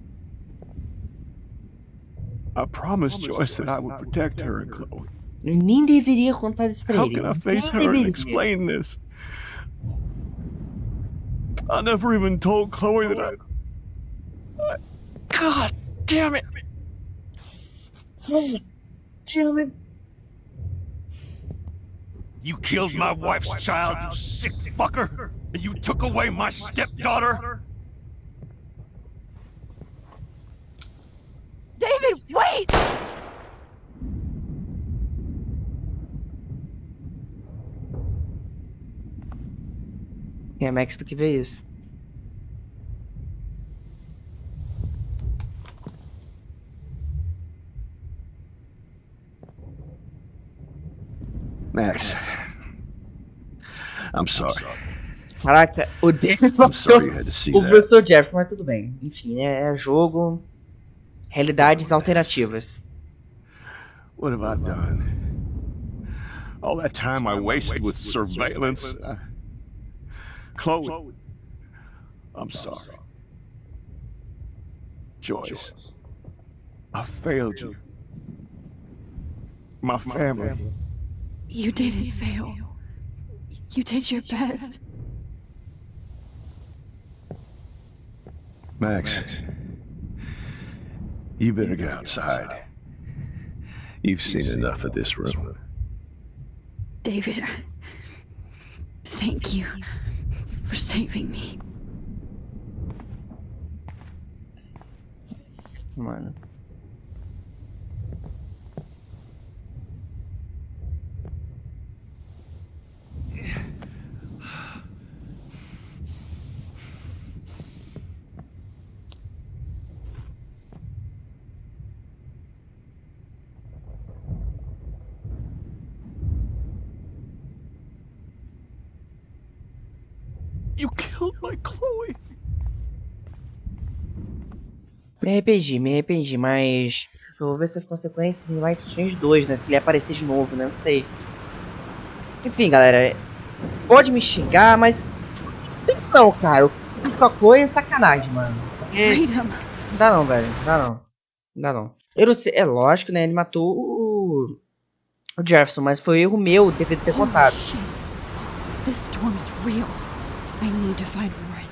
I promised Joyce that I would protect her and Chloe. Eu nem deveria contar isso pra How ele. can I face her and explain this? I never even told Chloe that I... God damn it! God damn it! You killed my wife's child, you sick fucker! And you took away my stepdaughter? David, wait! É, Max, tu que vê isso. Max, I'm sorry. Caraca, odeio I'm sorry you had to see o that. professor Jefferson, mas tudo bem. Enfim, é jogo, realidades alternativas. What have I done? All that time I wasted with surveillance. Chloe. I'm sorry. Joyce, I failed you. My family. You didn't fail. You did your best. Max, you better get outside. You've seen enough of this room. David, thank you for saving me. Mano. You killed my Chloe. Me arrependi, mas eu vou ver essas consequências em Life Strange 2, né? Se ele aparecer de novo, né? Não sei. Enfim, galera, pode me xingar, mas não, cara, eu fiz com a coisa é sacanagem, mano. Não dá não, velho, não dá não. Eu não sei, é lógico, né? Ele matou o Jefferson, mas foi erro meu, deveria ter contado. This storm is real. I need to find Warren.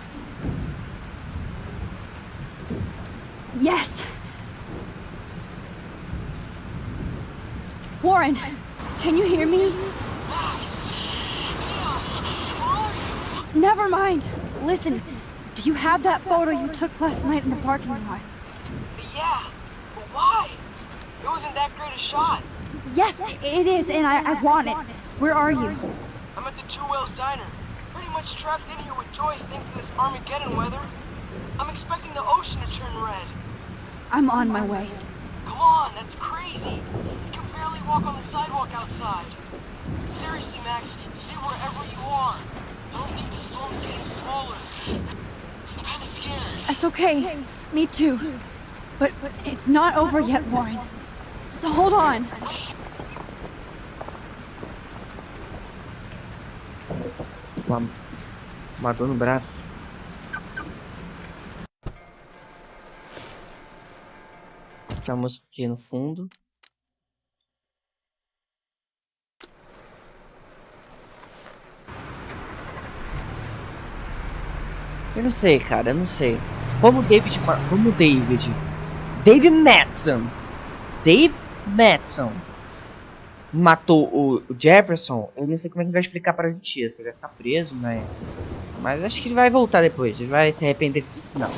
Yes! Warren, can you hear me? Never mind. Listen, do you have that photo you took last night in the parking lot? Yeah, but why? It wasn't that great a shot. Yes, it is, and I want it. Where are you? I'm at the Two Whales Diner. Pretty much trapped in here with Joyce thanks to this Armageddon weather. I'm expecting the ocean to turn red. I'm on my way. Come on, that's crazy. You can barely walk on the sidewalk outside. Seriously, Max, stay wherever you are. I don't think the storm's getting smaller. I'm kinda scared. That's okay. Me too. But it's not over yet, Warren. So hold on. Uma dor no braço. Essa música aqui no fundo. Eu não sei, cara, eu não sei. David Madsen matou o Jefferson, eu não sei como é que ele vai explicar pra gente isso. Ele vai ficar preso, né? Mas acho que ele vai voltar depois. Ele vai se arrepender disso. Não.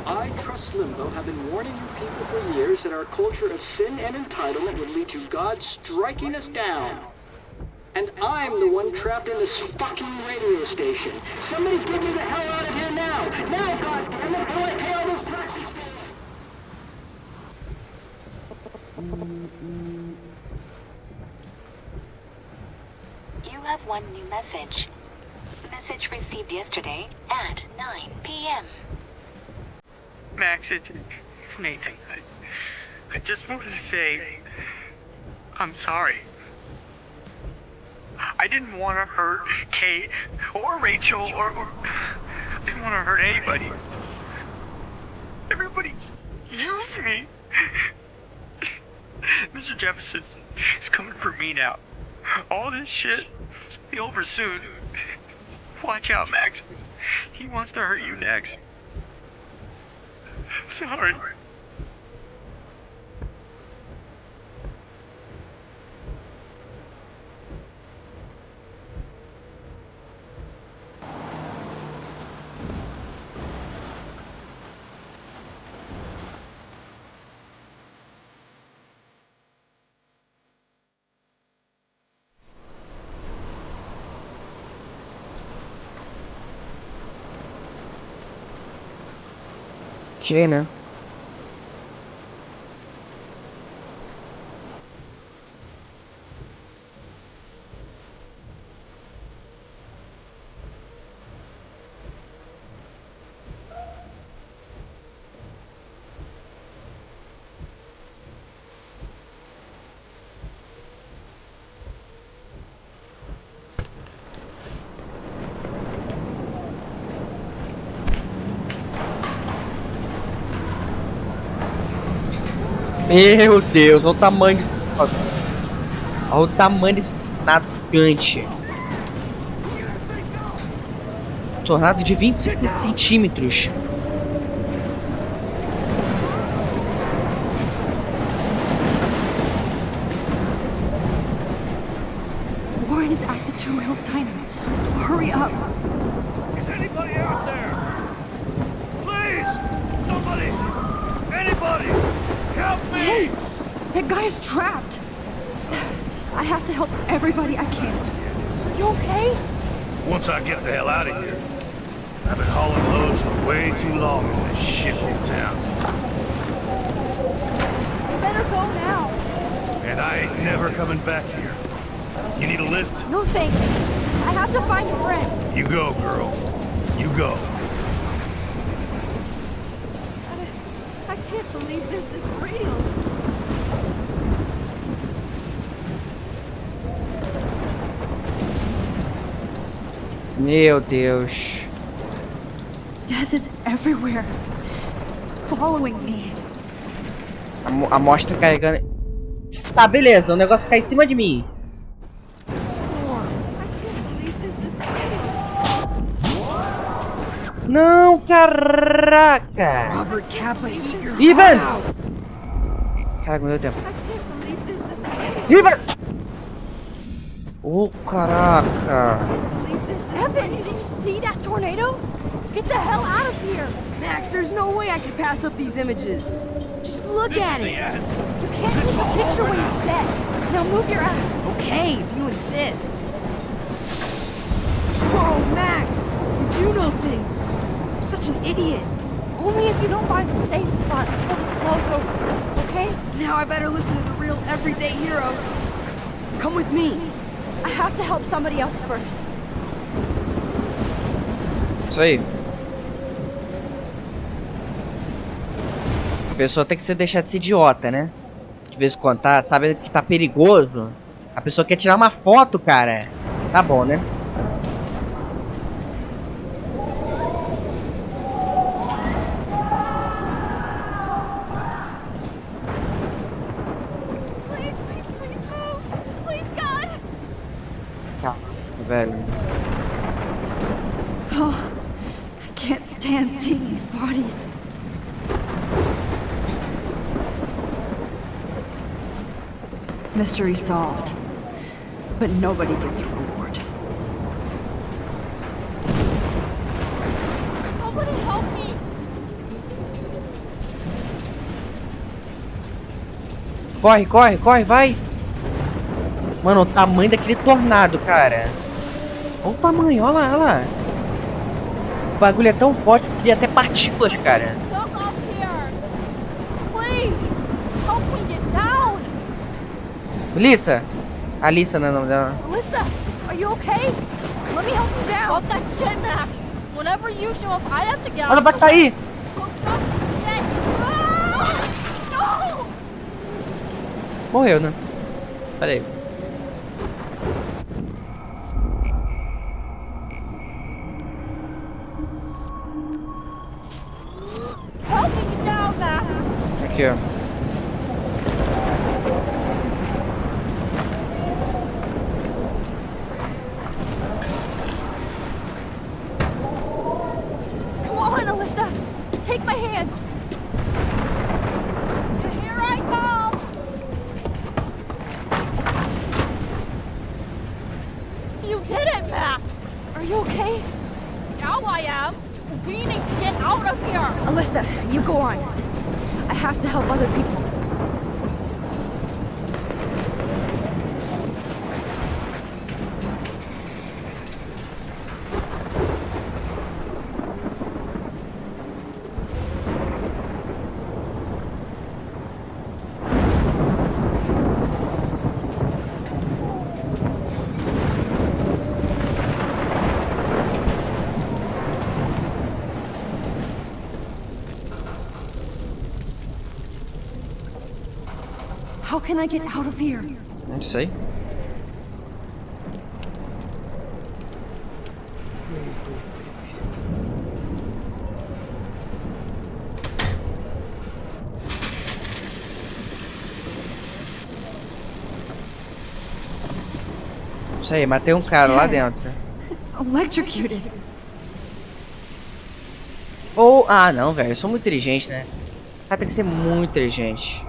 I trust Limbo have been warning you people for years that our culture of sin and entitlement would lead to God striking us down. And I'm the one trapped in this fucking radio station. Somebody get me the hell out of here now! Now, goddammit, how do I pay all those taxes? You have one new message. Message received yesterday at 9 p.m. Max, it's Nathan. I just wanted to say I'm sorry. I didn't want to hurt Kate or Rachel or I didn't want to hurt anybody. Everybody used me. Mr. Jefferson is coming for me now. All this shit will be over soon. Watch out, Max. He wants to hurt you next. Sorry. Tirei, né? Meu Deus, olha o tamanho desse... Nossa. Olha o tamanho desse tornado gigante. Tornado de 25 centímetros. Warren is at the two rails diner, so hurry up. Is anybody out there? Please! Somebody! Anybody! Help me! Hey! That guy's trapped! I have to help everybody I can. You okay? Once I get the hell out of here. I've been hauling loads for way too long in this shithole town. You better go now. And I ain't never coming back here. You need a lift? No thanks. I have to find a friend. You go, girl. You go. I can't believe this is real. Meu Deus. Death is everywhere. Following me. A mostra carregando. Tá, beleza. O negócio cai em cima de mim. Não, caraca! Robert Kappa, Ivan! Caraca, não deu tempo. Ivan! Oh, caraca! Evan, did you see that tornado? Get the hell out of here! Max, there's no way I can pass up these images. Just look at it. You can't take a picture when you're dead. Now move your ass. Okay, if you insist. Whoa, Max, you do know things. I'm such an idiot. Only if you don't find a safe spot until this blows over, okay? Now I better listen to the real everyday hero. Come with me. I have to help somebody else first. Isso aí. A pessoa tem que se deixar de ser idiota, né? De vez em quando tá, sabe que tá perigoso. A pessoa quer tirar uma foto, cara. Tá bom, né? Velho. Oh, I can't stand seeing these bodies. Mystery solved, but nobody gets a reward. Somebody help me! Corre, corre, corre, vai! Mano, o tamanho daquele tornado, cara. Olha o tamanho, olha lá, olha lá. O bagulho é tão forte que cria até partículas, cara. Look up here! Please! Help me get down! Lisa! Alissa não é o nome dela. Alyssa, are you okay? Let me help you down. Fuck that shit, Max! Whenever you show up, I have to get out. Olha pra cair! So just get... Ah! No! Morreu, né? Pera aí. Help me get down, Max! Aqui, ó. Come on, Alyssa. Take my hand. Here I come! You did it, Max! Are you okay? Now I am! We need to get out of here! Alyssa, you go on. I have to help other people. How can I get out of here? Não sei. Isso aí, matei um cara lá dentro. Electrocuted. Ou... Ah, não, velho. Eu sou muito inteligente, né? O cara tem que ser muito inteligente.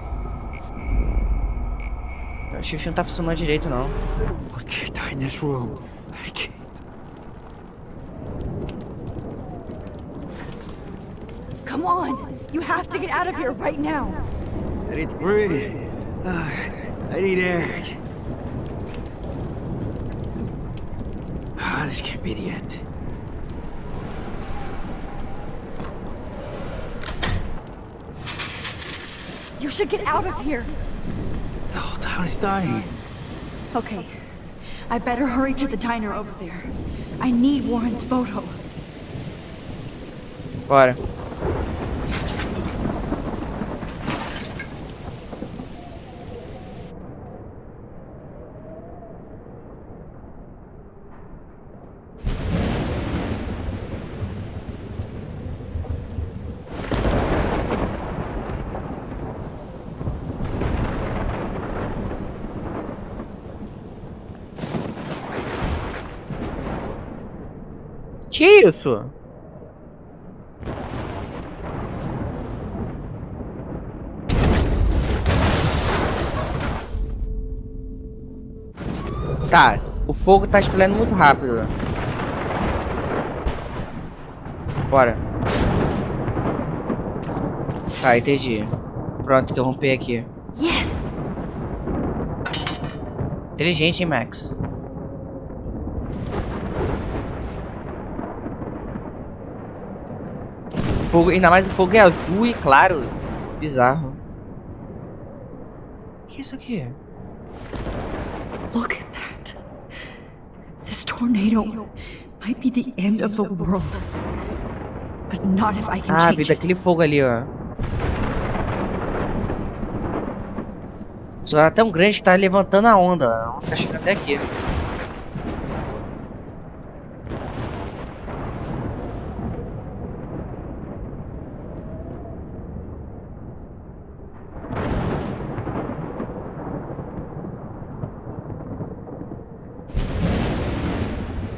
O shift não tá funcionando direito, não. I can't die in this room. I can't. Come on! You have to get out of here right now! I need to breathe. I need air. This can't be the end. You should get out of here! The whole town is dying. Okay. I better hurry to the diner over there. I need Warren's photo. Bora. Que isso? Tá, o fogo tá espalhando muito rápido. Bora. Tá, entendi. Pronto, interromper aqui. Yes! Inteligente, hein, Max? Fogo, ainda mais o fogo é azul e claro. Bizarro. O que é isso aqui? Look at that. This tornado might be the end of the world. But not if I can change vi daquele fogo ali, ó. Só é tão grande que tá levantando a onda. A onda tá chegando até aqui.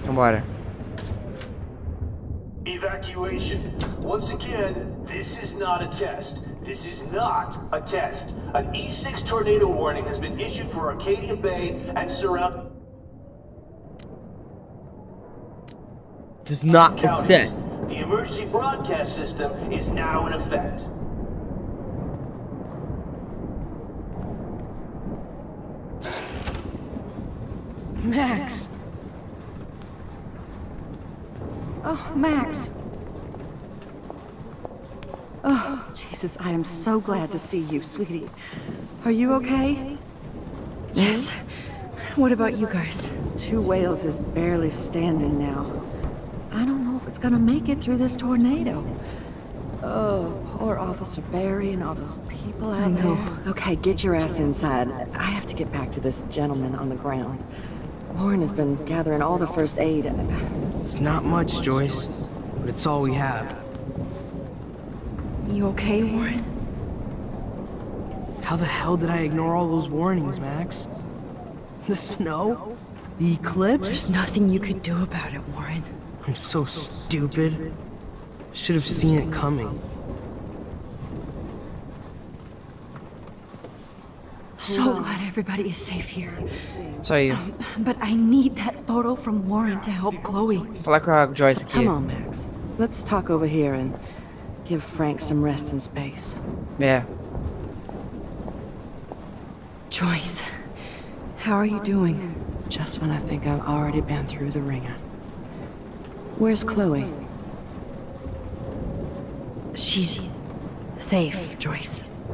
Vambora. Evacuation. Once again, this is not a test. This is not a test. An E6 tornado warning has been issued for Arcadia Bay and surround. This is not a test. The emergency broadcast system is now in effect. Max. Oh, Max. Oh, Jesus, I am so glad to see you, sweetie. Are you okay? Yes. What about you guys? Two Whales is barely standing now. I don't know if it's gonna make it through this tornado. Oh, poor Officer Barry and all those people out there. Okay, get your ass inside. I have to get back to this gentleman on the ground. Warren has been gathering all the first aid. It's not much, Joyce, but it's all we have. You okay, Warren? How the hell did I ignore all those warnings, Max? The snow? The eclipse? There's nothing you could do about it, Warren. I'm so stupid. Should have seen it coming. So glad everybody is safe here. Isso aí. But I need that photo from Warren to help Chloe. Falar com a Joyce aqui. Come on, Max. Let's talk over here and give Frank some rest and space. Yeah. Joyce, how are you doing? Just when I think I've already been through the ringer. Where's Chloe? She's safe, Joyce.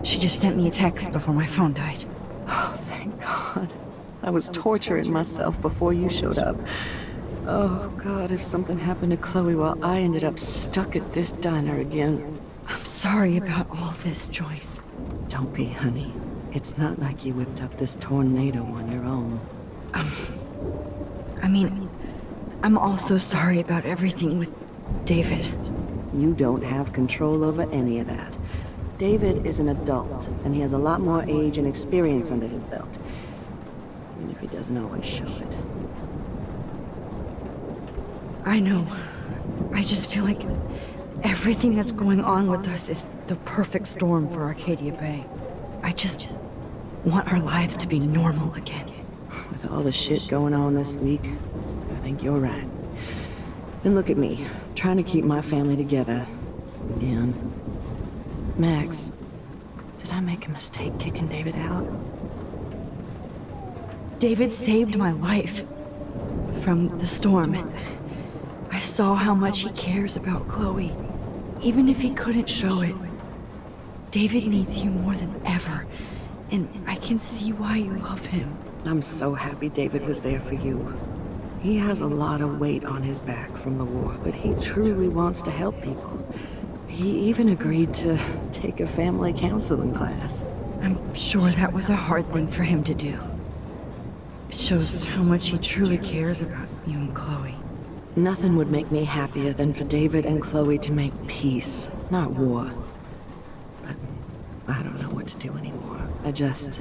She just sent me a text before my phone died. Oh, thank God. I was torturing myself before you showed up. Oh, God, if something happened to Chloe while I ended up stuck at this diner again. I'm sorry about all this, Joyce. Don't be, honey. It's not like you whipped up this tornado on your own. I mean, I'm also sorry about everything with David. You don't have control over any of that. David is an adult, and he has a lot more age and experience under his belt. even if he doesn't always show it. I know. I just feel like everything that's going on with us is the perfect storm for Arcadia Bay. I just want our lives to be normal again. With all the shit going on this week, I think you're right. Then look at me, trying to keep my family together. Again. Max, did I make a mistake kicking David out? David saved my life from the storm. I saw how much he cares about Chloe, even if he couldn't show it. David needs you more than ever, and I can see why you love him. I'm so happy David was there for you. He has a lot of weight on his back from the war, but he truly wants to help people. He even agreed to take a family counseling class. I'm sure that was a hard thing for him to do. It shows how much he truly cares about you and Chloe. Nothing would make me happier than for David and Chloe to make peace, not war. But I don't know what to do anymore. I just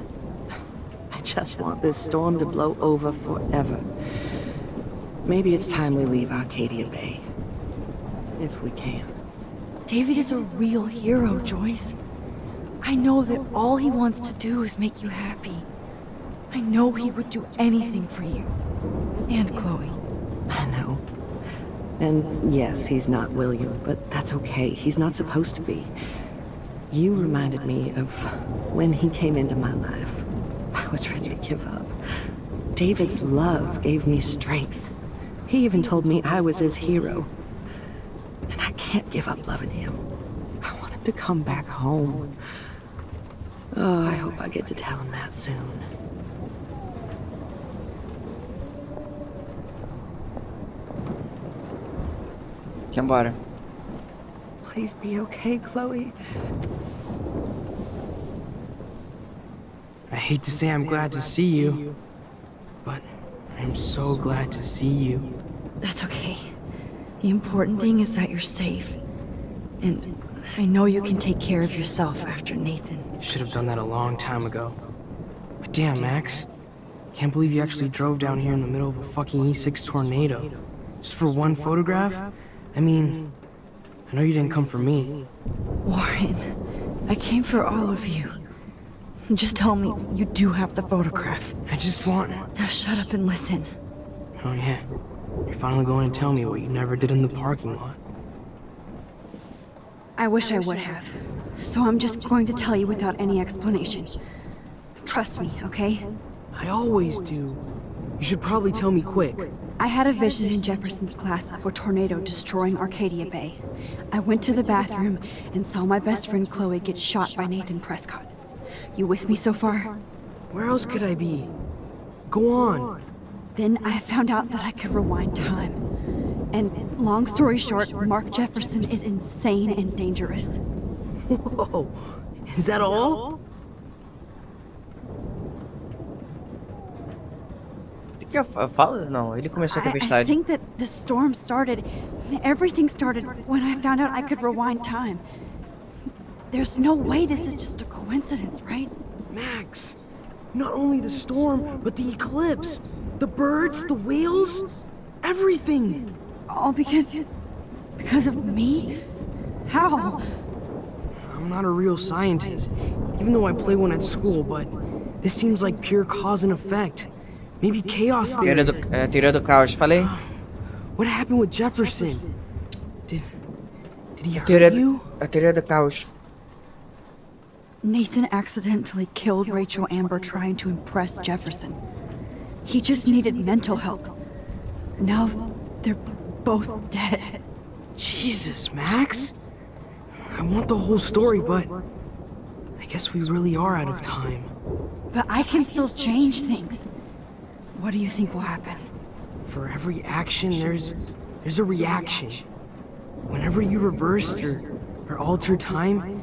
want this storm to blow over forever. Maybe it's time we leave Arcadia Bay. If we can. David is a real hero, Joyce. I know that all he wants to do is make you happy. I know he would do anything for you. And Chloe. I know. And yes, he's not William, but that's okay. He's not supposed to be. You reminded me of when he came into my life. I was ready to give up. David's love gave me strength. He even told me I was his hero. And I can't give up loving him. I want him to come back home. Oh, I hope I get to tell him that soon. Vambora. Please be okay, Chloe. I hate to say I'm glad to see you, but I'm so glad to see you. That's okay. The important thing is that you're safe. And I know you can take care of yourself after Nathan. Should have done that a long time ago. But damn, Max. Can't believe you actually drove down here in the middle of a fucking E6 tornado. Just for one photograph? I mean, I know you didn't come for me. Warren, I came for all of you. Just tell me you do have the photograph. I just want... Now shut up and listen. Oh yeah, you're finally going to tell me what you never did in the parking lot. I wish I would have. So I'm just going to tell you without any explanation. Trust me, okay? I always do. You should probably tell me quick. I had a vision in Jefferson's class of a tornado destroying Arcadia Bay. I went to the bathroom and saw my best friend Chloe get shot by Nathan Prescott. You with me so far? Where else could I be? Go on. Then I found out that I could rewind time. And long story short, Mark Jefferson is insane and dangerous. Whoa, is that all? Fala? Não, ele começou a tempestade. I think that the storm started, everything started when I found out I could rewind time. There's no way this is just a coincidence, right? Max, not only the storm, but the eclipse, the birds, the whales, everything. All because of me? How? I'm not a real scientist, even though I play one at school, but this seems like pure cause and effect. Maybe chaos theory. Teoria do caos, falei? What happened with Jefferson? Did he hurt you? A teoria do caos. Nathan accidentally killed Rachel Amber trying to impress Jefferson. He just needed mental help. Now they're both dead. Jesus, Max. I want the whole story, but I guess we really are out of time. But I can still change things. What do you think will happen? For every action, there's a reaction. Whenever you reversed or altered time,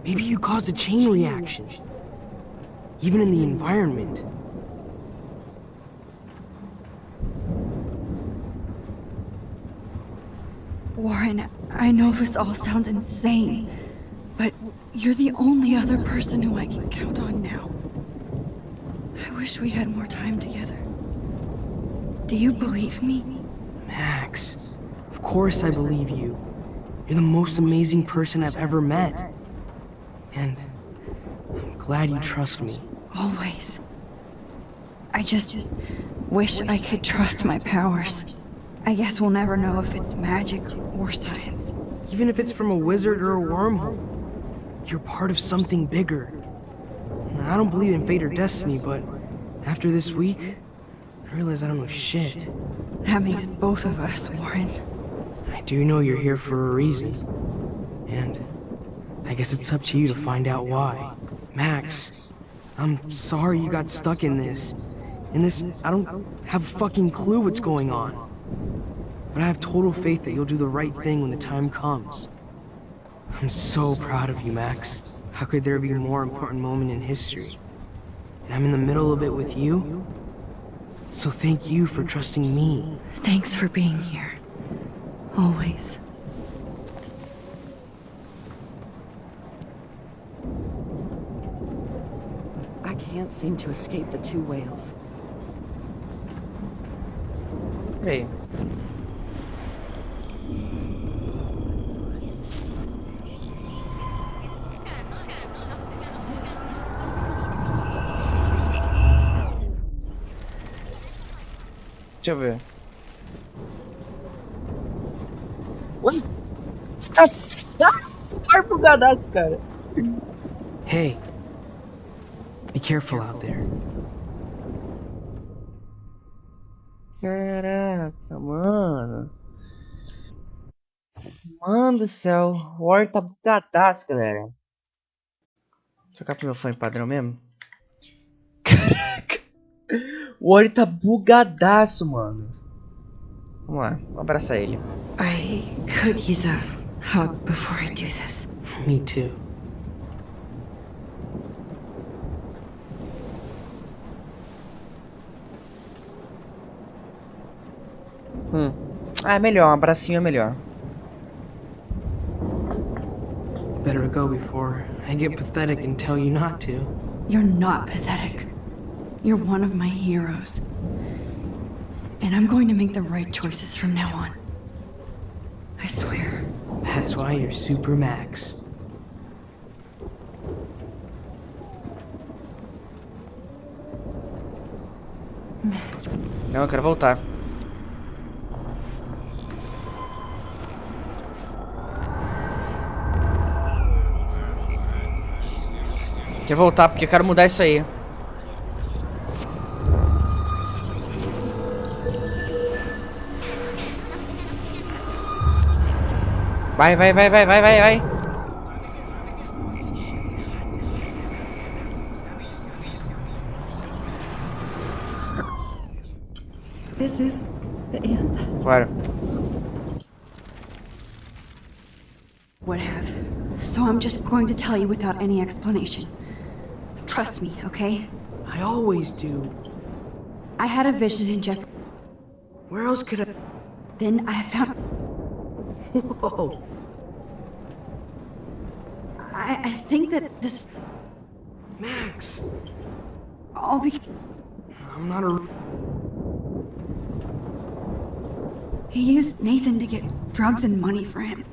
maybe you caused a chain reaction. Even in the environment. Warren, I know this all sounds insane, but you're the only other person who I can count on now. I wish we had more time together. Do you believe me? Max, of course I believe you. You're the most amazing person I've ever met. And I'm glad you trust me. Always. I just wish I could trust my powers. I guess we'll never know if it's magic or science. Even if it's from a wizard or a wormhole, you're part of something bigger. I don't believe in fate or destiny, but after this week, I realize I don't know shit. That makes both of us, Warren. I do know you're here for a reason. And I guess it's up to you to find out why. Max, I'm sorry you got stuck in this. I don't have a fucking clue what's going on. But I have total faith that you'll do the right thing when the time comes. I'm so proud of you, Max. How could there be a more important moment in history? And I'm in the middle of it with you? So thank you for trusting me. Thanks for being here. Always. I can't seem to escape the two whales. Hey. Deixa eu ver. Oi? Vai bugadaço, cara. Hey. Be careful out there. Caraca, mano. Mano do céu. O War tá bugadaço, galera. Vou trocar pro meu fone padrão mesmo. Caraca. O War tá bugadaço, mano. Vamos lá, vamos abraçar ele. I could use a hug before I do this. Me too. Ah, é melhor, um abracinho é melhor. Better go before I get pathetic and tell you not to. You're not pathetic. You're one of my heroes. And I'm going to make the right choices from now on. I swear. That's why you're Super Max. Não, eu quero voltar. Quero voltar porque eu quero mudar isso aí. Vai, vai, vai, vai, vai, vai, vai. This is the end. Bora. Would have. So I'm just going to tell you without any explanation. Trust me, okay? I always do. I had a vision in Jeff. Where else could I... Then I found... Whoa. I think that this... Max. I'll be... I'm not a... He used Nathan to get drugs and money for him.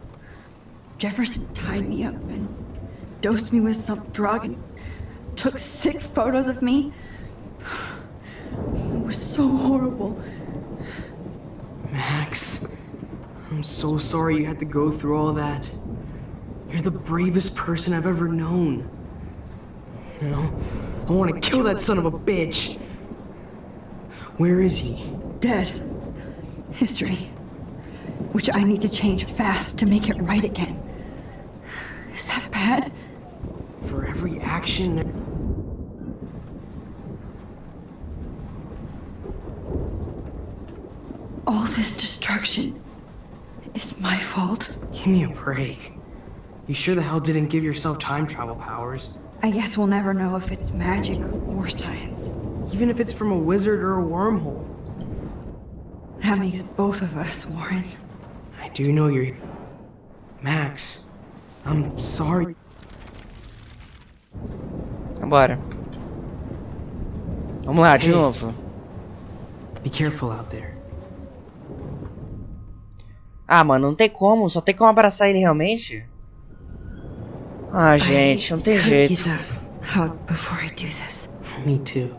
Jefferson tied me up and dosed me with some drug and took sick photos of me. It was so horrible. Max, I'm so sorry you had to go through all that. You're the bravest person I've ever known. You know, I want to kill that son of a bitch. Where is he? Dead. History. Which I need to change fast to make it right again. Is that bad? For every action there... All this destruction is my fault. Give me a break. You sure the hell didn't give yourself time travel powers? I guess we'll never know if it's magic or science. Even if it's from a wizard or a wormhole. That makes both of us, Warren. I do know you're... Max, I'm sorry. Vambora. Vamos lá, de novo. Be careful out there. Ah, mano, não tem como. Só tem como abraçar ele realmente. Ah, gente, não tem jeito. Out before I do this. Me too.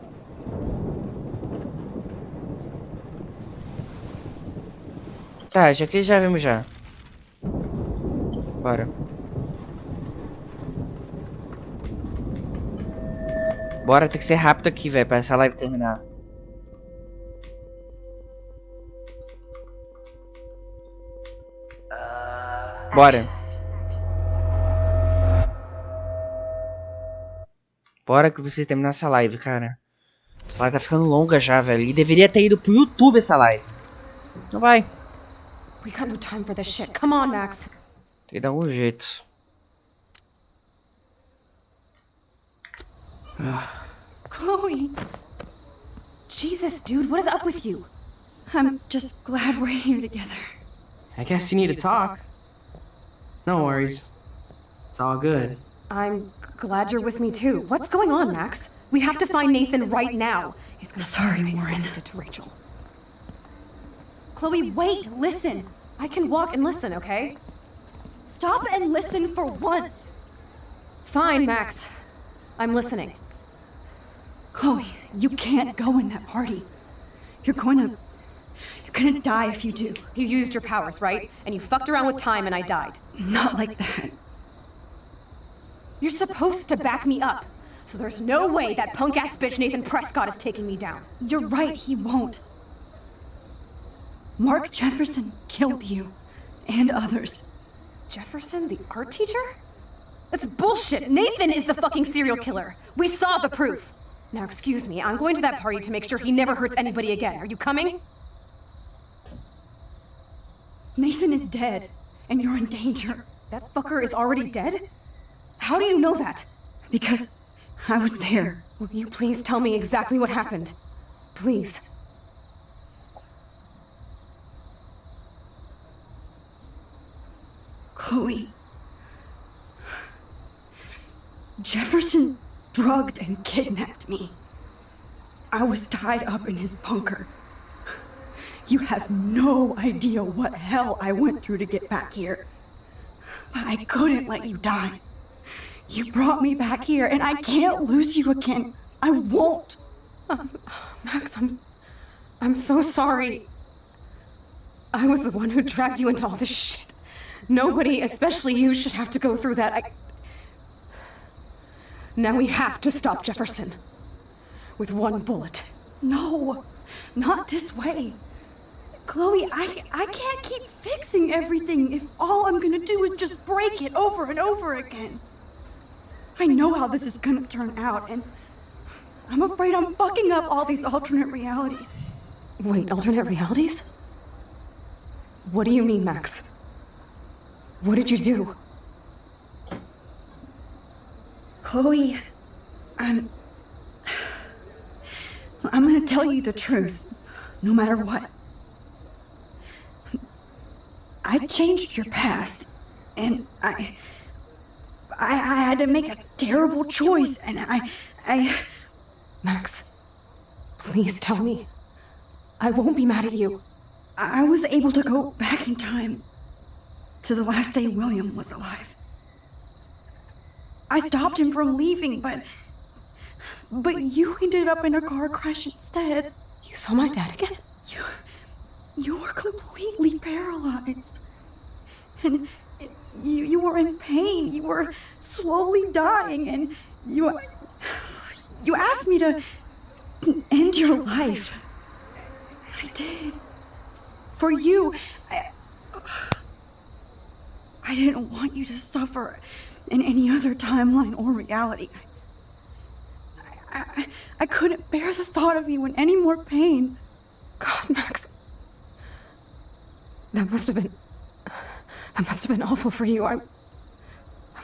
Tá, já que já vimos já. Bora. Bora, tem que ser rápido aqui, velho, pra essa live terminar. Bora. Bora que eu preciso terminar essa live, cara. Essa live tá ficando longa já, velho. E deveria ter ido pro YouTube essa live. Não vai. We got no time for this shit. Come on, Max. Tem que dar algum jeito. Chloe! Jesus, dude, what is up with you? I'm just glad we're here together. I guess you need to talk. No worries. It's all good. I'm glad you're with me too. What's going on, Max? We have to find Nathan right now. He's gonna Sorry, Warren. to Rachel. Chloe, wait, listen. I can walk and listen, okay? Stop and listen for once. Fine, Max. I'm listening. Chloe, you can't go in that party. You're gonna die if you do. You used your powers, right? And you fucked around with time and I died. Not like that. You're supposed to back me up. So there's no way that punk-ass bitch Nathan Prescott is taking me down. You're right, he won't. Mark Jefferson killed you. And others. Jefferson, the art teacher? That's bullshit. Nathan is the fucking serial killer. We saw the proof. Now, excuse me, I'm going to that party to make sure he never hurts anybody again. Are you coming? Nathan is dead, and you're in danger. That fucker is already dead? How do you know that? Because I was there. Will you please tell me exactly what happened? Please. Chloe. Jefferson drugged and kidnapped me. I was tied up in his bunker. You have no idea what hell I went through to get back here. But I couldn't let you die. You brought me back here, and I can't lose you again. I won't. Max, I'm so sorry. I was the one who dragged you into all this shit. Nobody, especially you, should have to go through that. Now we have to stop Jefferson. With one bullet. No, not this way. Chloe, I can't keep fixing everything if all I'm gonna do is just break it over and over again. I know how this is gonna turn out, and I'm afraid I'm fucking up all these alternate realities. Wait, alternate realities? What do you mean, Max? What did you do? Chloe, I'm gonna tell you the truth, no matter what. I changed your past, and I had to make a terrible choice, and I... Max, please tell me. I won't be mad at you. I was able to go back in time to the last day William was alive. I stopped him from leaving, but you ended up in a car crash instead. You saw my dad again? You were completely paralyzed. And you were in pain. You were slowly dying, and you asked me to end your life. I did. For you. I didn't want you to suffer in any other timeline or reality. I couldn't bear the thought of you in any more pain. God, Max. That must have been awful for you. I'm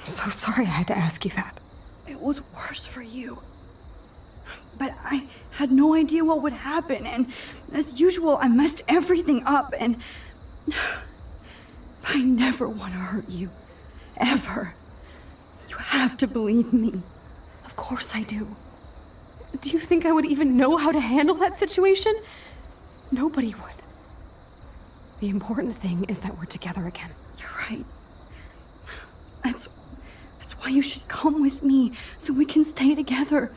so sorry I had to ask you that. It was worse for you. But I had no idea what would happen, and as usual, I messed everything up, and I never want to hurt you. Ever. You have to believe me. Of course I do. Do you think I would even know how to handle that situation? Nobody would. The important thing is that we're together again. You're right. That's why you should come with me, so we can stay together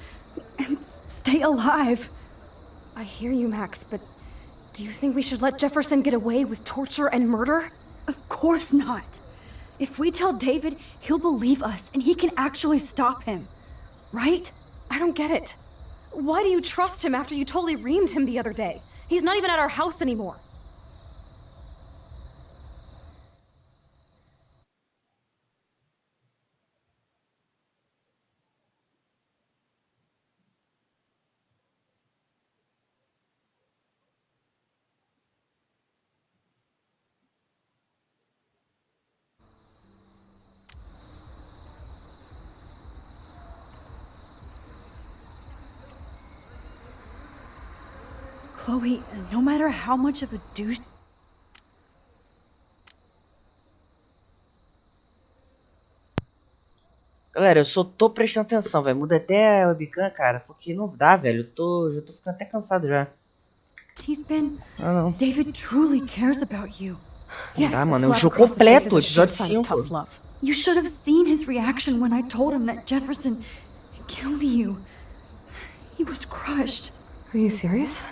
and stay alive. I hear you, Max, but do you think we should let Jefferson get away with torture and murder? Of course not. If we tell David, he'll believe us and he can actually stop him. Right? I don't get it. Why do you trust him after you totally reamed him the other day? He's not even at our house anymore. Chloe, no matter how much of a douche... Galera, eu só tô prestando atenção, velho. Muda até a webcam, cara, porque não dá, velho. Já tô ficando até cansado já. Não. David truly cares about you. Não dá, mano. É um jogo completo, episódio 5. You should have seen his reaction when I told him that Jefferson killed you. He was crushed. Are you serious?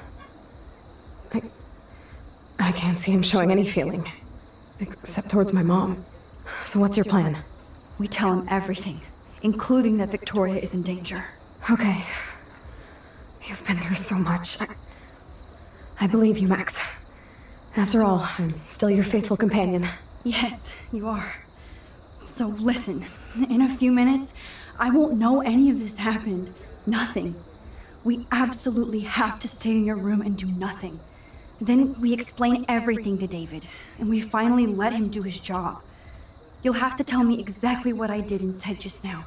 I can't see him showing any feeling. Except towards my mom. So what's your plan? We tell him everything, including that Victoria is in danger. Okay. You've been through so much. I believe you, Max. After all, I'm still your faithful companion. Yes, you are. So listen, in a few minutes, I won't know any of this happened. Nothing. We absolutely have to stay in your room and do nothing. Then we explain everything to David, and we finally let him do his job. You'll have to tell me exactly what I did and said just now.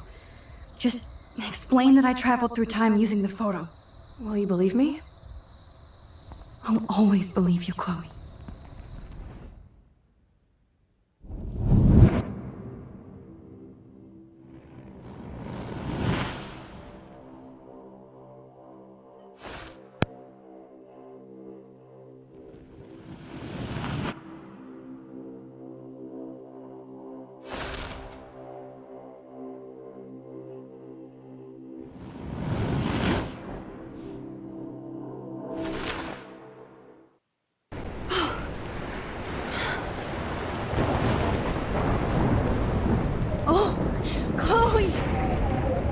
Just explain that I traveled through time using the photo. Will you believe me? I'll always believe you, Chloe.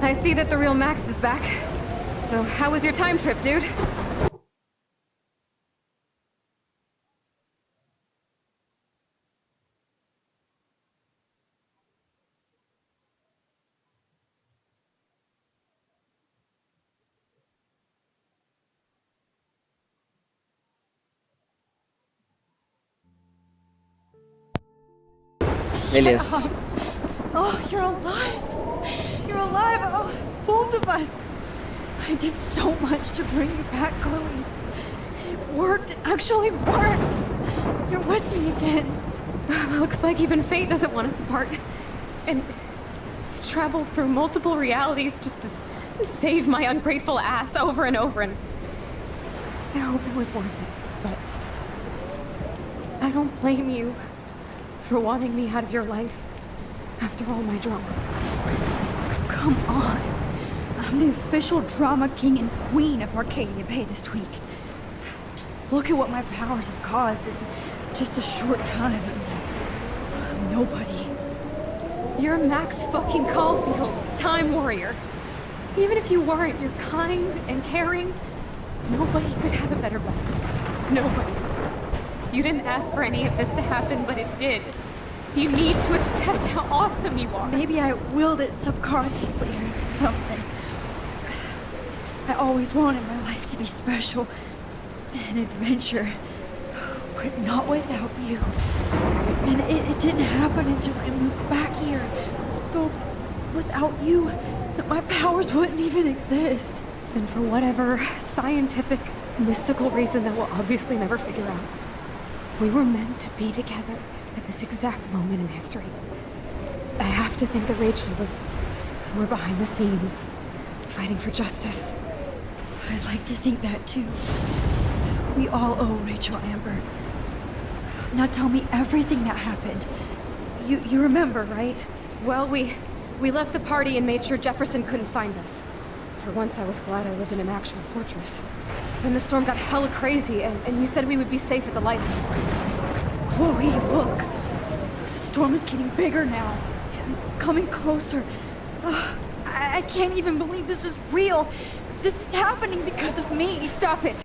I see that the real Max is back. So how was your time trip, dude? Beleza. Oh, you're alive. You're alive. Oh, both of us. I did so much to bring you back, Chloe. It worked. It actually worked. You're with me again. Looks like even fate doesn't want us apart. And I traveled through multiple realities just to save my ungrateful ass over and over, and I hope it was worth it, but I don't blame you for wanting me out of your life after all my drama. Come on. I'm the official drama king and queen of Arcadia Bay this week. Just look at what my powers have caused in just a short time. I'm nobody. You're Max fucking Caulfield, Time Warrior. Even if you weren't, you're kind and caring. Nobody could have a better best friend. Nobody. You didn't ask for any of this to happen, but it did. You need to accept how awesome you are. Maybe I willed it subconsciously or something. I always wanted my life to be special, an adventure, but not without you. And it didn't happen until I moved back here. So, without you, my powers wouldn't even exist. Then for whatever scientific, mystical reason that we'll obviously never figure out, we were meant to be together at this exact moment in history. I have to think that Rachel was somewhere behind the scenes, fighting for justice. I'd like to think that too. We all owe Rachel Amber. Now tell me everything that happened. You remember, right? Well, we left the party and made sure Jefferson couldn't find us. For once, I was glad I lived in an actual fortress. Then the storm got hella crazy, and you said we would be safe at the lighthouse. Chloe, look. The storm is getting bigger now. It's coming closer. I can't even believe this is real. This is happening because of me. Stop it.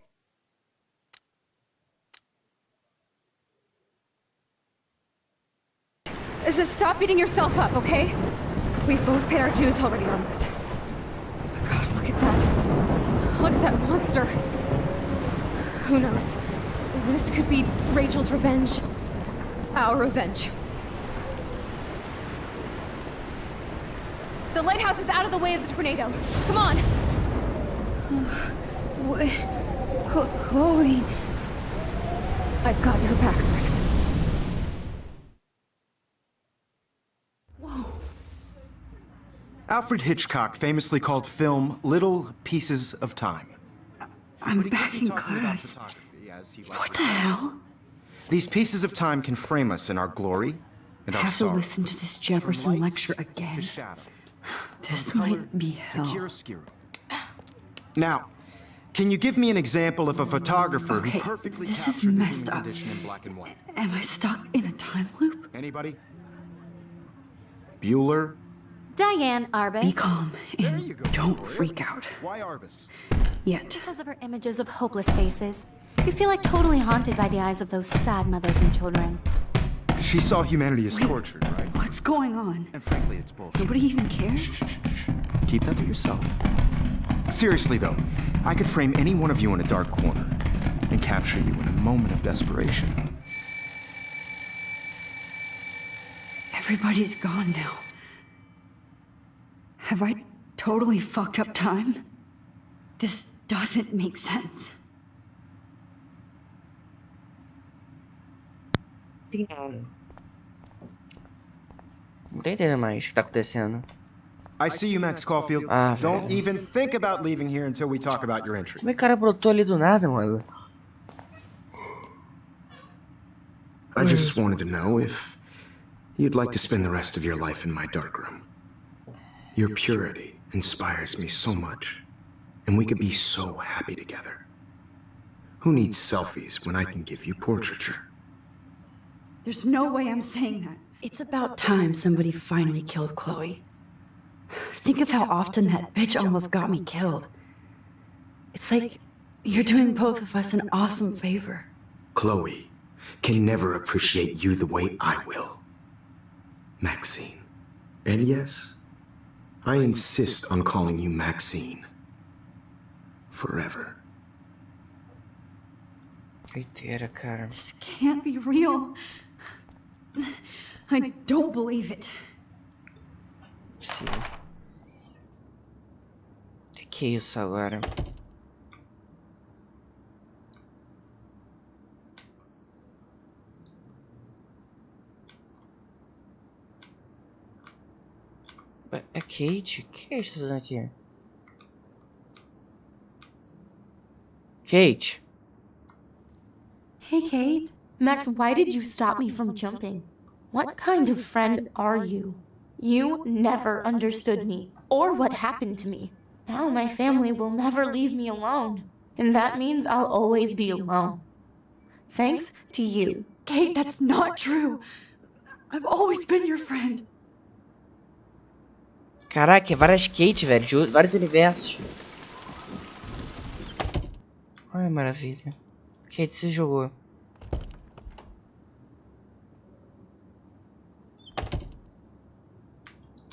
Stop beating yourself up, okay? We've both paid our dues already on it. God, look at that. Look at that monster. Who knows? This could be Rachel's revenge. Our revenge. The lighthouse is out of the way of the tornado. Come on! Chloe... I've got your back, Max. Alfred Hitchcock famously called film little pieces of time. I'm back in class. What the hell? These pieces of time can frame us in our glory and I our have to sorrow. listen to this Jefferson lecture again. This might be hell. Now, can you give me an example of a photographer who perfectly this is captured the messed human up. condition in black and white? Am I stuck in a time loop? Anybody? Bueller? Diane Arbus. Be calm and don't freak out. Why Arbus? Yet. Because of her images of hopeless faces. You feel like totally haunted by the eyes of those sad mothers and children. She saw humanity as tortured, right? What's going on? And frankly, it's bullshit. Nobody even cares? Keep that to yourself. Seriously, though, I could frame any one of you in a dark corner and capture you in a moment of desperation. Everybody's gone now. Have I totally fucked up time? This doesn't make sense. Não tô entendendo mais o que tá acontecendo. I see you, Max Caulfield. Don't even think about leaving here until we talk about your entry. Como é que o cara brotou ali do nada, mano? I just wanted to know if you'd like to spend the rest of your life in my darkroom. Your purity inspires me so much, and we could be so happy together. Who needs selfies when I can give you portraiture? There's no way I'm saying that. It's about time somebody finally killed Chloe. Think of how often that bitch almost got me killed. It's like you're doing both of us an awesome favor. Chloe can never appreciate you the way I will. Maxine. And yes, I insist on calling you Maxine. Forever. Doideira, cara. This can't be real. I don't believe it. Sim. Que é isso agora? É Kate? O que é isso tá fazendo aqui? Kate? Hey, Kate. Max, why did you stop me from jumping? What kind of friend are you? You never understood me, or what happened to me. Now my family will never leave me alone, and that means I'll always be alone. Thanks to you. Kate, that's not true. I've always been your friend. Caraca, é várias Kate, velho, de vários universos. Ai, maravilha. Kate se jogou.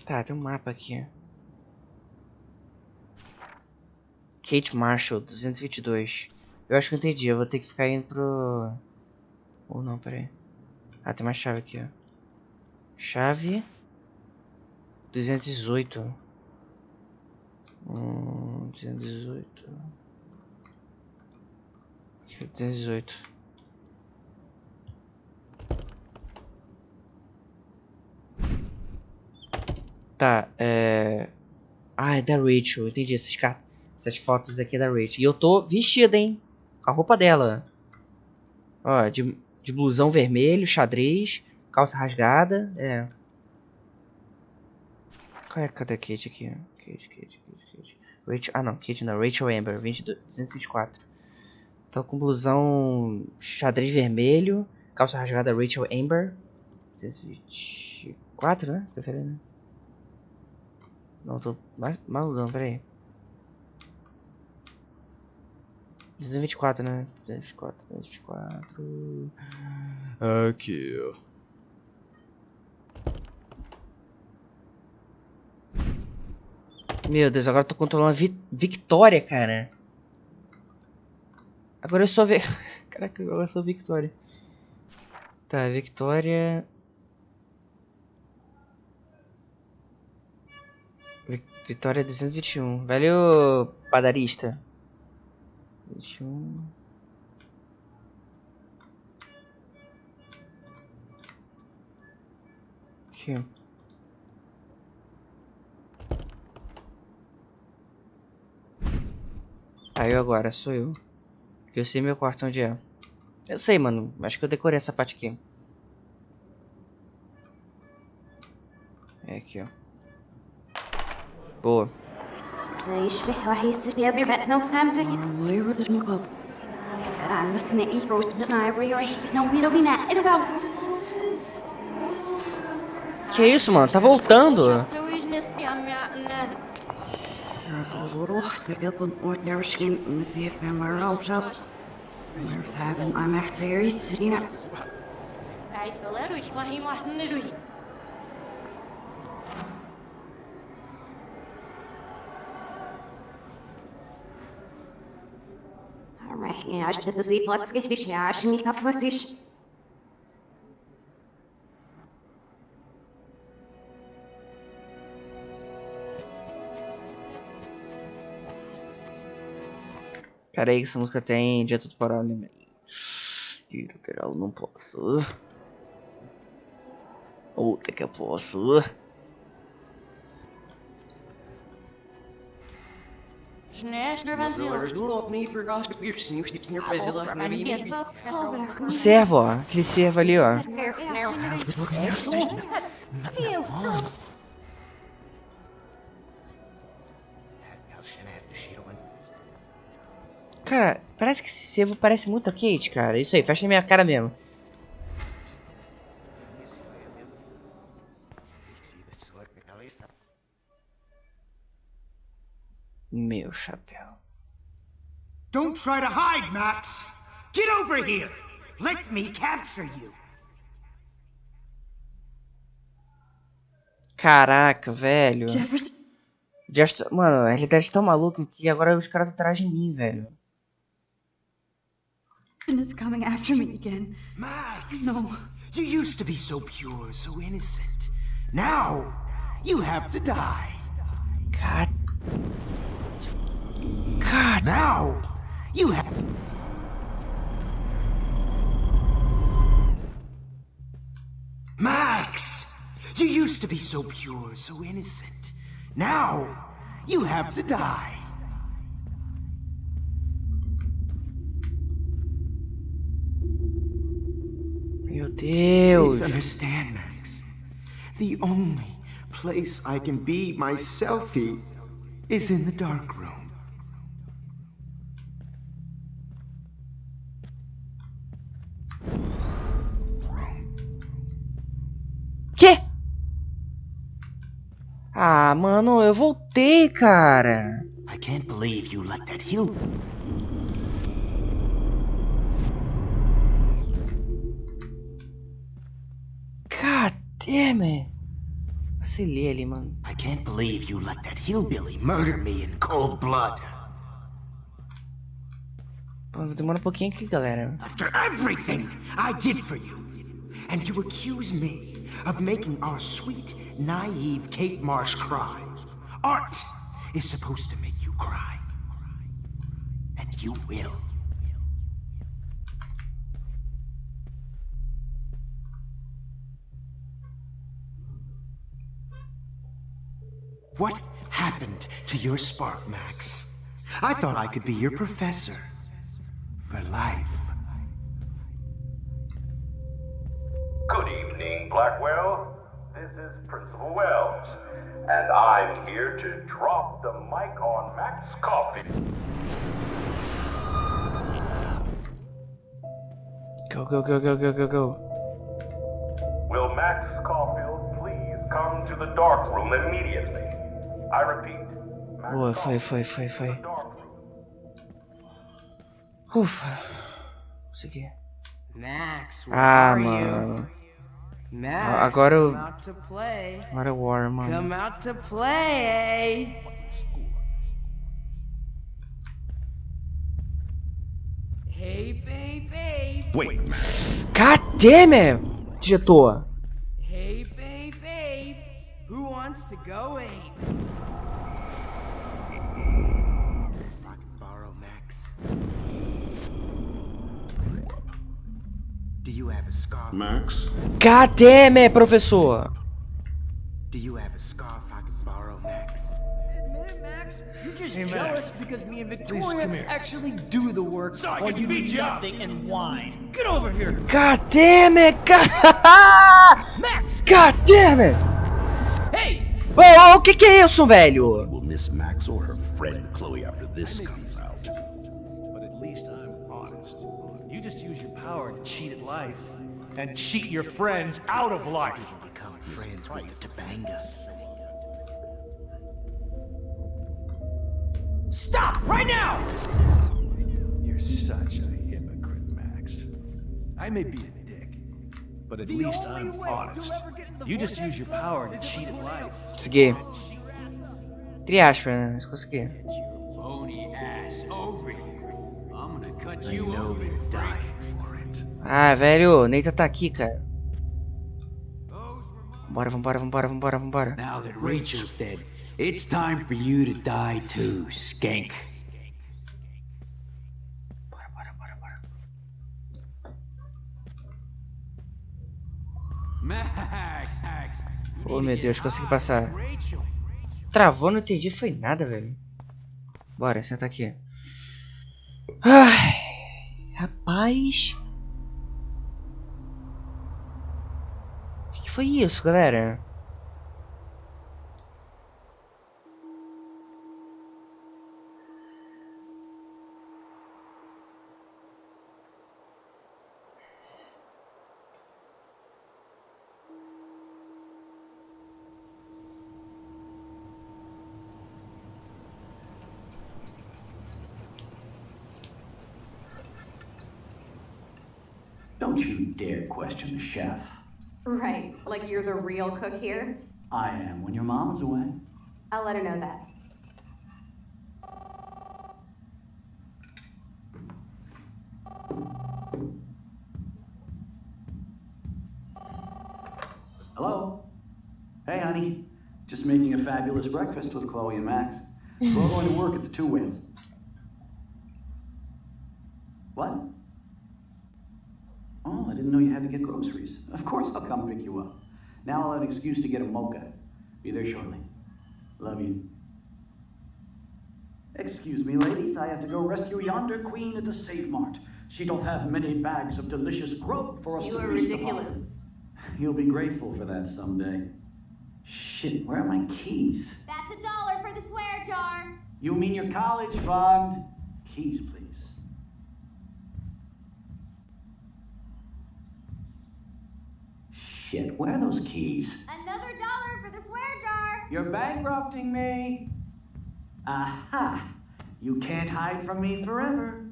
Tá, tem um mapa aqui. Kate Marshall, 222. Eu acho que eu entendi, eu vou ter que ficar indo pro... Ou não, peraí. Ah, tem uma chave aqui, ó. Chave... 218. 218. 218. Tá, Ah, é da Rachel. Entendi. Essas cartas... Essas fotos aqui da Rachel. E eu tô vestida, hein? Com a roupa dela. Ó, de blusão vermelho, xadrez, calça rasgada. É. Cadê a Kate aqui? Kate. Rachel, ah não, Kate não. Rachel Amber, 224. Tô com blusão xadrez vermelho, calça rasgada Rachel Amber. 224, né? Preferindo. Não, tô maludão, peraí. 224, né? 224. Aqui, ó. Meu Deus, agora eu tô controlando a Victoria, cara. Agora eu só ver. Caraca, agora eu sou Victoria. Tá, Victoria. Vitória 221. Velho padarista. 21. Aqui. Aí agora, sou eu. Que eu sei meu quarto onde é. Eu sei, mano. Acho que eu decorei essa parte aqui. É aqui, ó. Boa. Que isso, mano? Tá voltando. Pera aí que essa música tem dia tudo parado, né? Dia lateral, não posso. Puta que eu posso. O servo, ó. Aquele servo ali, ó. Cara, parece que esse servo parece muito a Kate, cara. Isso aí, fecha na minha cara mesmo. Meu chapéu. Don't try to hide, Max! Get over here! Let me capture you! Caraca, velho. Jefferson, mano, a realidade é tão maluca que agora os caras estão atrás de mim, velho. Is coming after me again. Max! No. You used to be so pure, so innocent. Now, you have to die. God. Now, you have... Max! You used to be so pure, so innocent. Now, you have to die. Meu Deus. Please understand, Max. The only place I can be myself is in the dark room. Quê? Ah, mano, eu voltei, cara. I can't believe you let that hill... God damn it. Vacilei ali, mano. I can't believe you let that hillbilly murder me in cold blood. Pô, demora um pouquinho aqui, galera. After everything I did for you, and you accuse me of making our sweet, naive Kate Marsh cry. Art is supposed to make you cry. And you will. What happened to your spark, Max? I thought I could be your professor. For life. Good evening, Blackwell. This is Principal Wells, and I'm here to drop the mic on Max Caulfield. Go, go, go, go, go, go, go. Will Max Caulfield please come to the dark room immediately? I repeat. Boa, foi. Ufa. Consegui. Max, where Ah, are mano. you? Max, Agora eu... come out to play. Agora é War, mano. Come out to play. Hey, baby. Wait, Max. God damn it, diretor. Hey, baby. Who wants to go ape? If I can borrow Max. Do you have a scarf? Max? God damn it, professor. Do you have a scarf I can borrow, Max? Admit it, Max. You're just Hey, jealous Max. because me and Please, Victoria come here. actually do the work So I while can you do beat you up. nothing and whine. Get over here. God damn it. Max! God damn it. Hey! Oh, o que é isso, velho? Will Miss Max or her friend Chloe after this comes out? But at least I'm honest. You just use your power to cheat at life and cheat your friends out of life. Become friends with the Tobanga. Stop right now! You're such a hypocrite, Max. I may be a dick, but at least I'm honest. You just use your power to cheat at life. Consegui. Entre aspas, né? Mas consegui. Bony ass over here. I'm gonna cut I you know open. you're dying for it. Ah, velho, o Neita tá aqui, cara. Vambora. Now that Rachel's dead, it's time for you to die too, skank. Max. Oh, meu Deus, consegui passar. Travou, não entendi, foi nada, velho. Bora, senta aqui. Ai, rapaz. O que foi isso, galera? Don't you dare question the chef. Right, like you're the real cook here? I am when your mom is away. I'll let her know that. Hello? Hey, honey. Just making a fabulous breakfast with Chloe and Max. We're all going to work at the Two Whales. What? Oh, I didn't know you had to get groceries. Of course I'll come pick you up. Now I'll have an excuse to get a mocha. Be there shortly. Love you. Excuse me, ladies. I have to go rescue yonder queen at the Save Mart. She don't have many bags of delicious grub for us You to are feast ridiculous. upon. You'll be grateful for that someday. Shit, where are my keys? That's $1 for the swear jar. You mean your college fund? Keys, please. Shit, where are those keys? Another $1 for the swear jar. You're bankrupting me. Aha! You can't hide from me forever.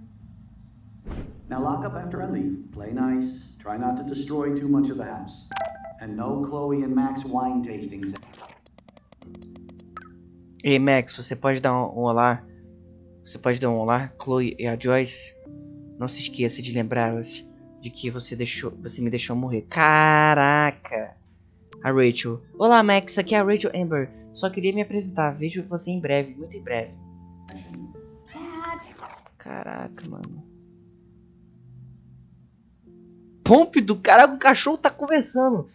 Now lock up after I leave. Play nice. Try not to destroy too much of the house. And no Chloe and Max wine tastings. Ei, Max, você pode dar um olá? Você pode dar um olá, Chloe e a Joyce? Não se esqueça de lembrar-se de que você me deixou morrer. Caraca! A Rachel. Olá, Max, aqui é a Rachel Amber. Só queria me apresentar. Vejo você em breve, muito em breve. Caraca, mano. Pompe do cara com o cachorro tá conversando.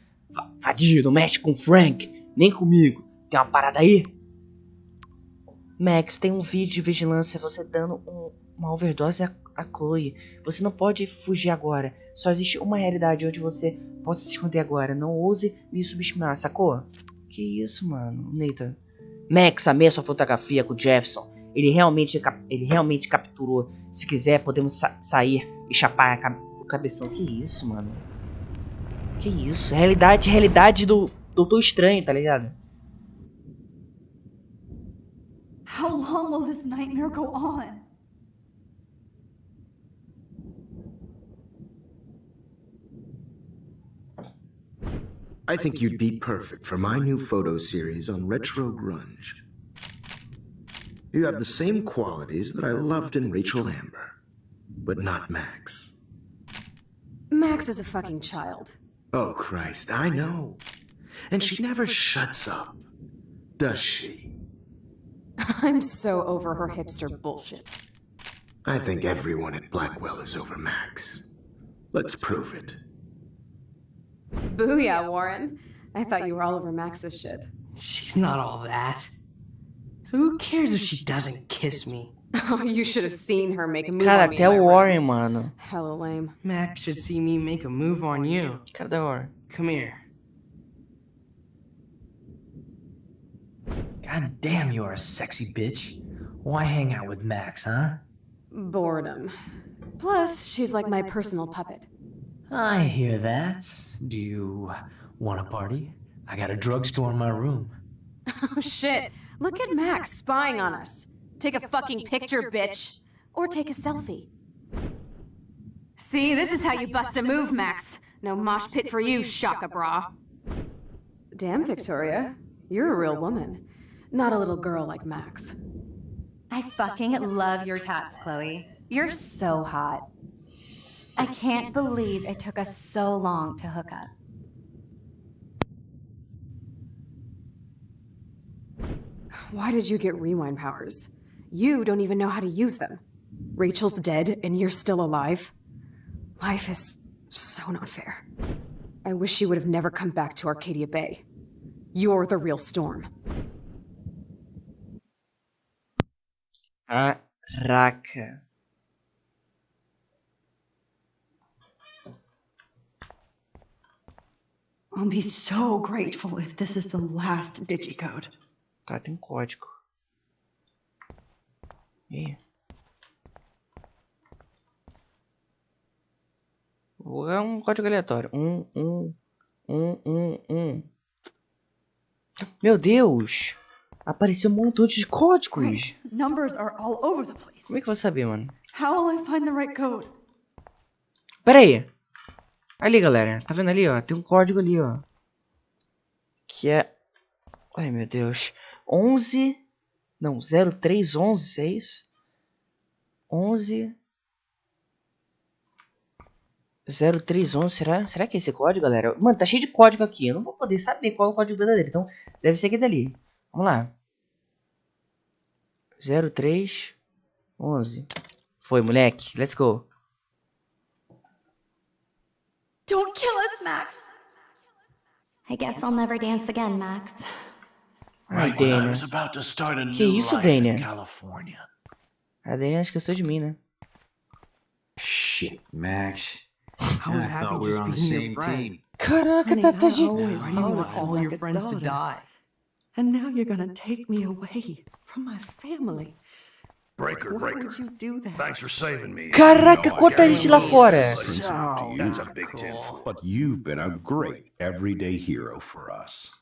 Vadio, não mexe com o Frank. Nem comigo. Tem uma parada aí? Max, tem um vídeo de vigilância, você dando uma overdose a Chloe. Você não pode fugir agora. Só existe uma realidade onde você possa se esconder agora. Não ouse me subestimar, sacou? Que isso, mano, Nathan. Max, amei sua fotografia com o Jefferson. Ele realmente capturou. Se quiser, podemos sair e chapar o cabeção. Que isso, mano? Que isso? Realidade do Doutor Estranho, tá ligado? How long will this nightmare go on? I think you'd be perfect for my new photo series on retro grunge. You have the same qualities that I loved in Rachel Amber, but not Max. Max is a fucking child. Oh, Christ, I know. And she never shuts up, does she? I'm so over her hipster bullshit. I think everyone at Blackwell is over Max. Let's prove it. Booyah, Warren. I thought you were all over Max's shit. She's not all that. So who cares if she doesn't kiss me? Oh, you should have seen her make a move Cara, on me até in my o room. Warren, mano. Hella lame. Max should see me make a move on you. Cara da Warren. Come here. God damn, you're a sexy bitch. Why hang out with Max, huh? Boredom. Plus, she's like my personal puppet. I hear that. Do you want a party? I got a drugstore in my room. Oh shit, look at Max spying on us. Take a fucking picture, bitch. Or take a selfie. See, this is how you bust a move, Max. No mosh pit for you, shaka bra. Damn, Victoria. You're a real woman. Not a little girl like Max. I fucking love your tats, Chloe. You're so hot. I can't believe it took us so long to hook up. Why did you get rewind powers? You don't even know how to use them. Rachel's dead and you're still alive. Life is so not fair. I wish she would have never come back to Arcadia Bay. You're the real Storm. Caraca. I'll be so grateful if this is the last digicode. Tá, tem código. E aí? Vou jogar um código aleatório. Meu Deus! Apareceu um montão de códigos. Numbers are all over the place. Como é que eu vou saber, mano? How will I find the right code? Pera aí. Ali, galera. Tá vendo ali, ó? Tem um código ali, ó. Que é... Ai, meu Deus. 11... Não, 0311, é isso? 11... 0311, será que é esse código, galera? Mano, tá cheio de código aqui. Eu não vou poder saber qual é o código verdadeiro. Então, deve ser aquele dali. Vamos lá. 0311. Foi, moleque. Let's go. Don't kill us, Max! I guess I'll never dance again, Max. Ai, Right when I Dana. was about to start a Que new isso, life in Dana? California. A Dana esqueceu de mim, né? Shit, Max. I was happy thought we were just on the being same your friend. team. Caraca, Honey, tá I de... always Why do you thought want of you all like your a friends to daughter. die? And now you're gonna take me away from my family. Breaker, Why breaker. would you do that? Thanks for saving me. Caraca, You know I quanta can't gente lá lose. fora. That's a big tip. But you've been a great everyday hero for us.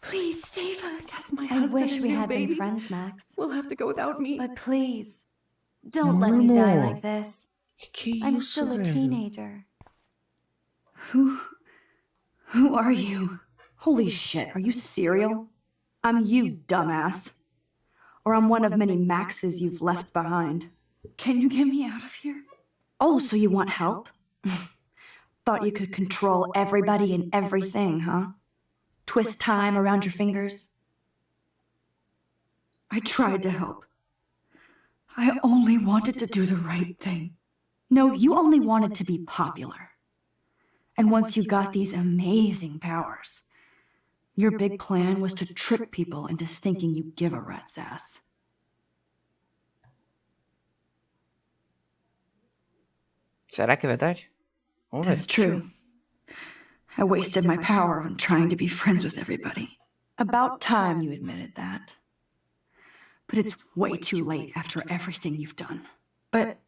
Please save us. That's my I husband wish and we new had baby. been friends, Max. We'll have to go without me. But please, don't let me die Mano. like this. Que I'm isso, still a velho? teenager. Who are you? Holy shit, are you serial? I'm you, dumbass. Or I'm one of many Maxes you've left behind. Can you get me out of here? Oh, so you want help? Thought you could control everybody and everything, huh? Twist time around your fingers? I tried to help. I only wanted to do the right thing. No, you only wanted to be popular. And once you got these amazing powers, your big plan was to trick people into thinking you give a rat's ass. Será que é verdade? Vamos ver. That's true. I wasted my power on trying to be friends with everybody. About time you admitted that. But it's way too late after everything you've done. But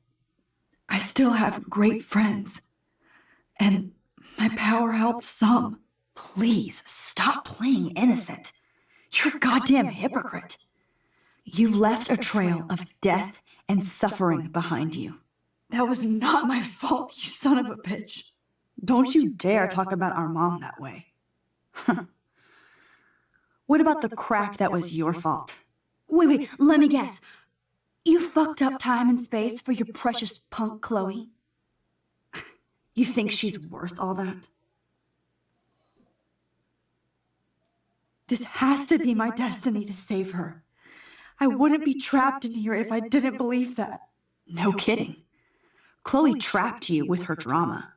I still have great friends. And my power helped some. Please, stop playing innocent. You're a goddamn hypocrite. You've left a trail of death and suffering behind you. That was not my fault, you son of a bitch. Don't you dare talk about our mom that way. What about the crap that was your fault? Wait, let me guess. You fucked up time and space for your precious punk Chloe? You think she's worth all that? This has to be my destiny to save her. I wouldn't be trapped in here if I didn't believe that. No kidding. Chloe trapped you with her drama.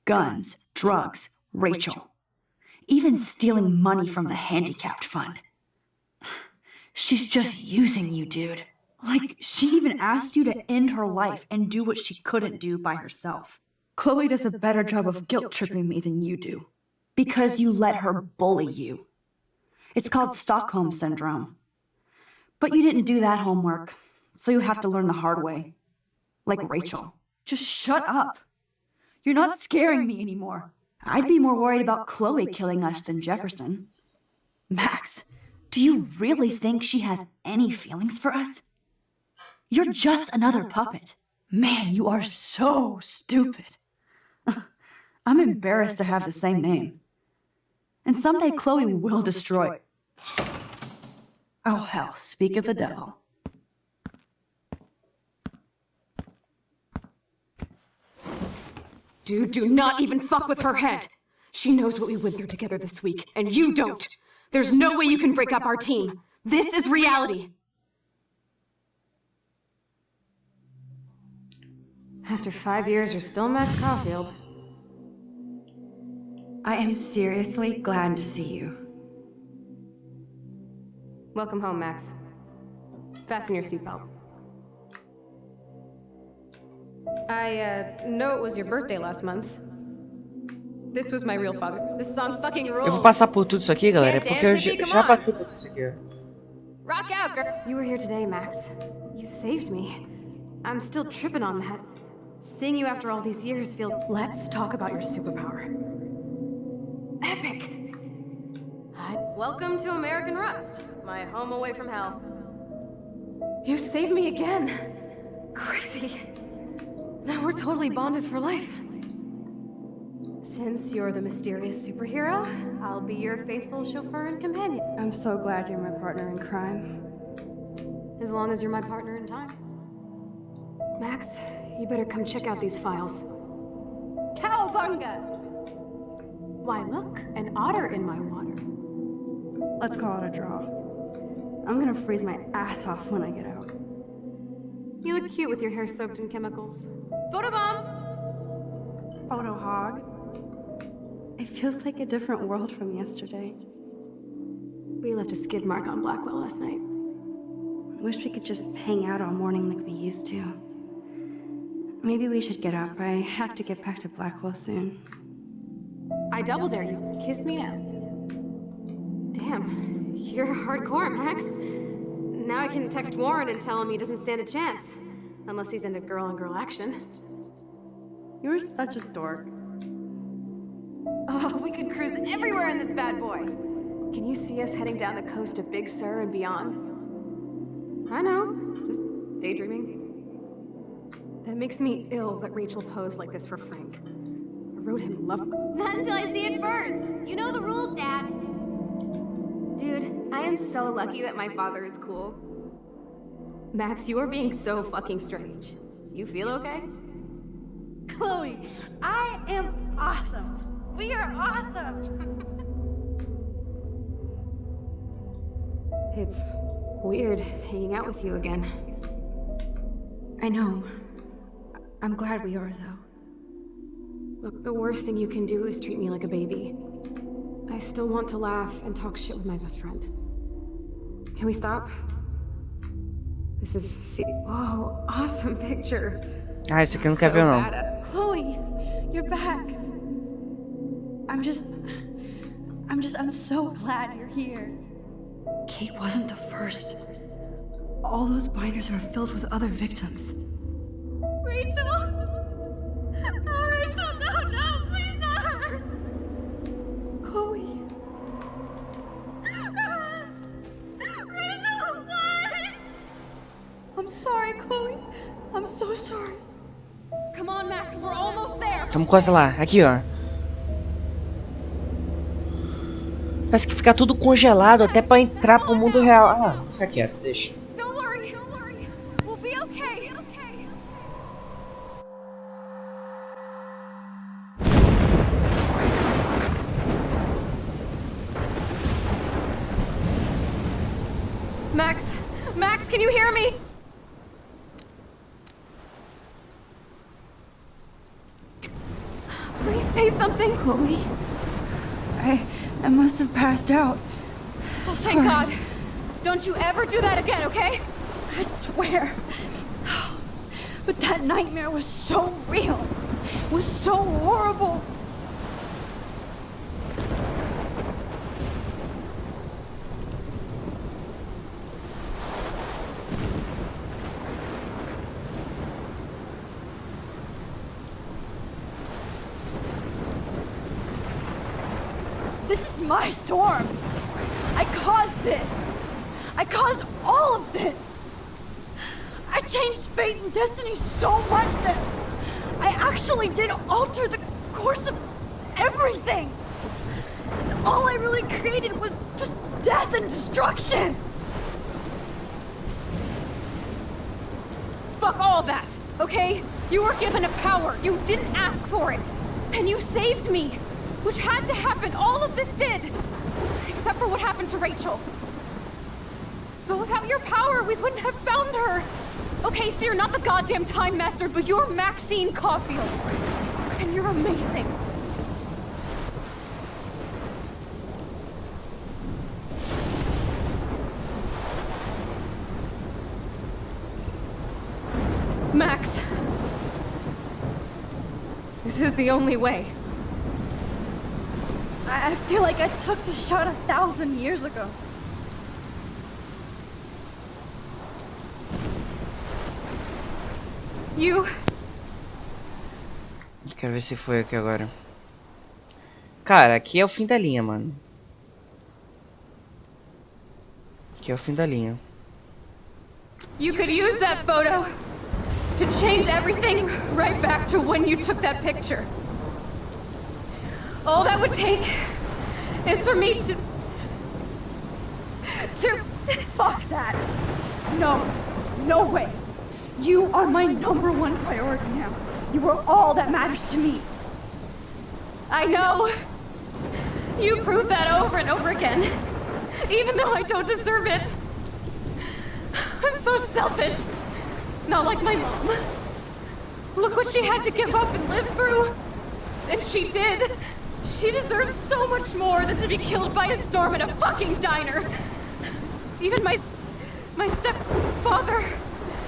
Guns, drugs, Rachel. Even stealing money from the handicapped fund. She's just using you, dude. Like, she even asked you to end her life and do what she couldn't do by herself. Chloe does a better job of guilt-tripping me than you do. Because you let her bully you. It's called Stockholm Syndrome. But you didn't do that homework, so you have to learn the hard way. Like Rachel. Just shut up. You're not scaring me anymore. I'd be more worried about Chloe killing us than Jefferson. Max, do you really think she has any feelings for us? You're just another puppet. Man, you are so stupid. I'm embarrassed to have the same name. And someday Chloe will destroy... Oh, hell, speak of the devil. Dude, do not even fuck with her head. She knows what we went through together this week, and you don't. There's no way you can break up our team. This is reality. After 5 years, you're still Max Caulfield. I am seriously glad to see you. Welcome home, Max. Fasten your seatbelt. I know it was your birthday last month. This was my real father. This song fucking rules. Eu vou passar por tudo isso aqui, galera, porque eu já passei por tudo isso aqui. Rock out, girl. You were here today, Max. You saved me. I'm still tripping on that. Seeing you after all these years feels... Let's talk about your superpower. Epic! Welcome to American Rust, my home away from hell. You saved me again. Crazy. Now we're totally bonded for life. Since you're the mysterious superhero, I'll be your faithful chauffeur and companion. I'm so glad you're my partner in crime. As long as you're my partner in time. Max, you better come check out these files. Cowabunga! Why, look, an otter in my water. Let's call it a draw. I'm gonna freeze my ass off when I get out. You look cute with your hair soaked in chemicals. Photobomb! Photo hog. It feels like a different world from yesterday. We left a skid mark on Blackwell last night. I wish we could just hang out all morning like we used to. Maybe we should get up. I have to get back to Blackwell soon. I double dare you. Kiss me now. Damn, you're hardcore, Max. Now I can text Warren and tell him he doesn't stand a chance. Unless he's into girl-on-girl action. You're such a dork. Oh, we could cruise everywhere in this bad boy. Can you see us heading down the coast to Big Sur and beyond? I know, just daydreaming. That makes me ill that Rachel posed like this for Frank. I wrote him love. Not until I see it first. You know the rules, Dad. Dude, I am so lucky that my father is cool. Max, you are being so fucking strange. You feel okay? Chloe, I am awesome. We are awesome. It's weird hanging out with you again. I know. I'm glad we are, though. Look, the worst thing you can do is treat me like a baby. I still want to laugh and talk shit with my best friend. Can we stop? This is... Whoa, awesome picture. Ah, esse aqui eu não quero ver, não. Chloe, you're back. I'm so glad you're here. Kate wasn't the first. All those binders are filled with other victims. Rachel! Oh, Rachel, no, please not her! Chloe. Rachel, why? I'm sorry, Chloe. I'm so sorry. Come on, Max, we're almost there. Tamo quase lá. Aqui, ó. Parece que fica tudo congelado até pra entrar pro mundo real. Ah, fica quieto, deixa. Don't worry. We'll be okay. Max, can you hear me? Please say something. Chloe. I must have passed out. Oh, thank God. Don't you ever do that again, okay? I swear. But that nightmare was so real. It was so horrible. This is my storm. I caused this. I caused all of this. I changed fate and destiny so much that I actually did alter the course of everything. And all I really created was just death and destruction. Fuck all that, okay? You were given a power. You didn't ask for it. And you saved me, which had to happen. All of this did. Except for what happened to Rachel. But without your power, we wouldn't have found her. Okay, so you're not the goddamn Time Master, but you're Maxine Caulfield. And you're amazing. Max. This is the only way. I feel like I took the shot 1,000 years ago. You... Quero ver se foi aqui agora. Cara, aqui é o fim da linha, mano. Aqui é o fim da linha. You could use that photo to change everything right back to when you took that picture. All that would take is for me to... Fuck that! No way! You are my #1 priority now. You are all that matters to me. I know. You prove that over and over again. Even though I don't deserve it. I'm so selfish. Not like my mom. Look what she had to give up and live through. And she did. She deserves so much more than to be killed by a storm in a fucking diner. Even my stepfather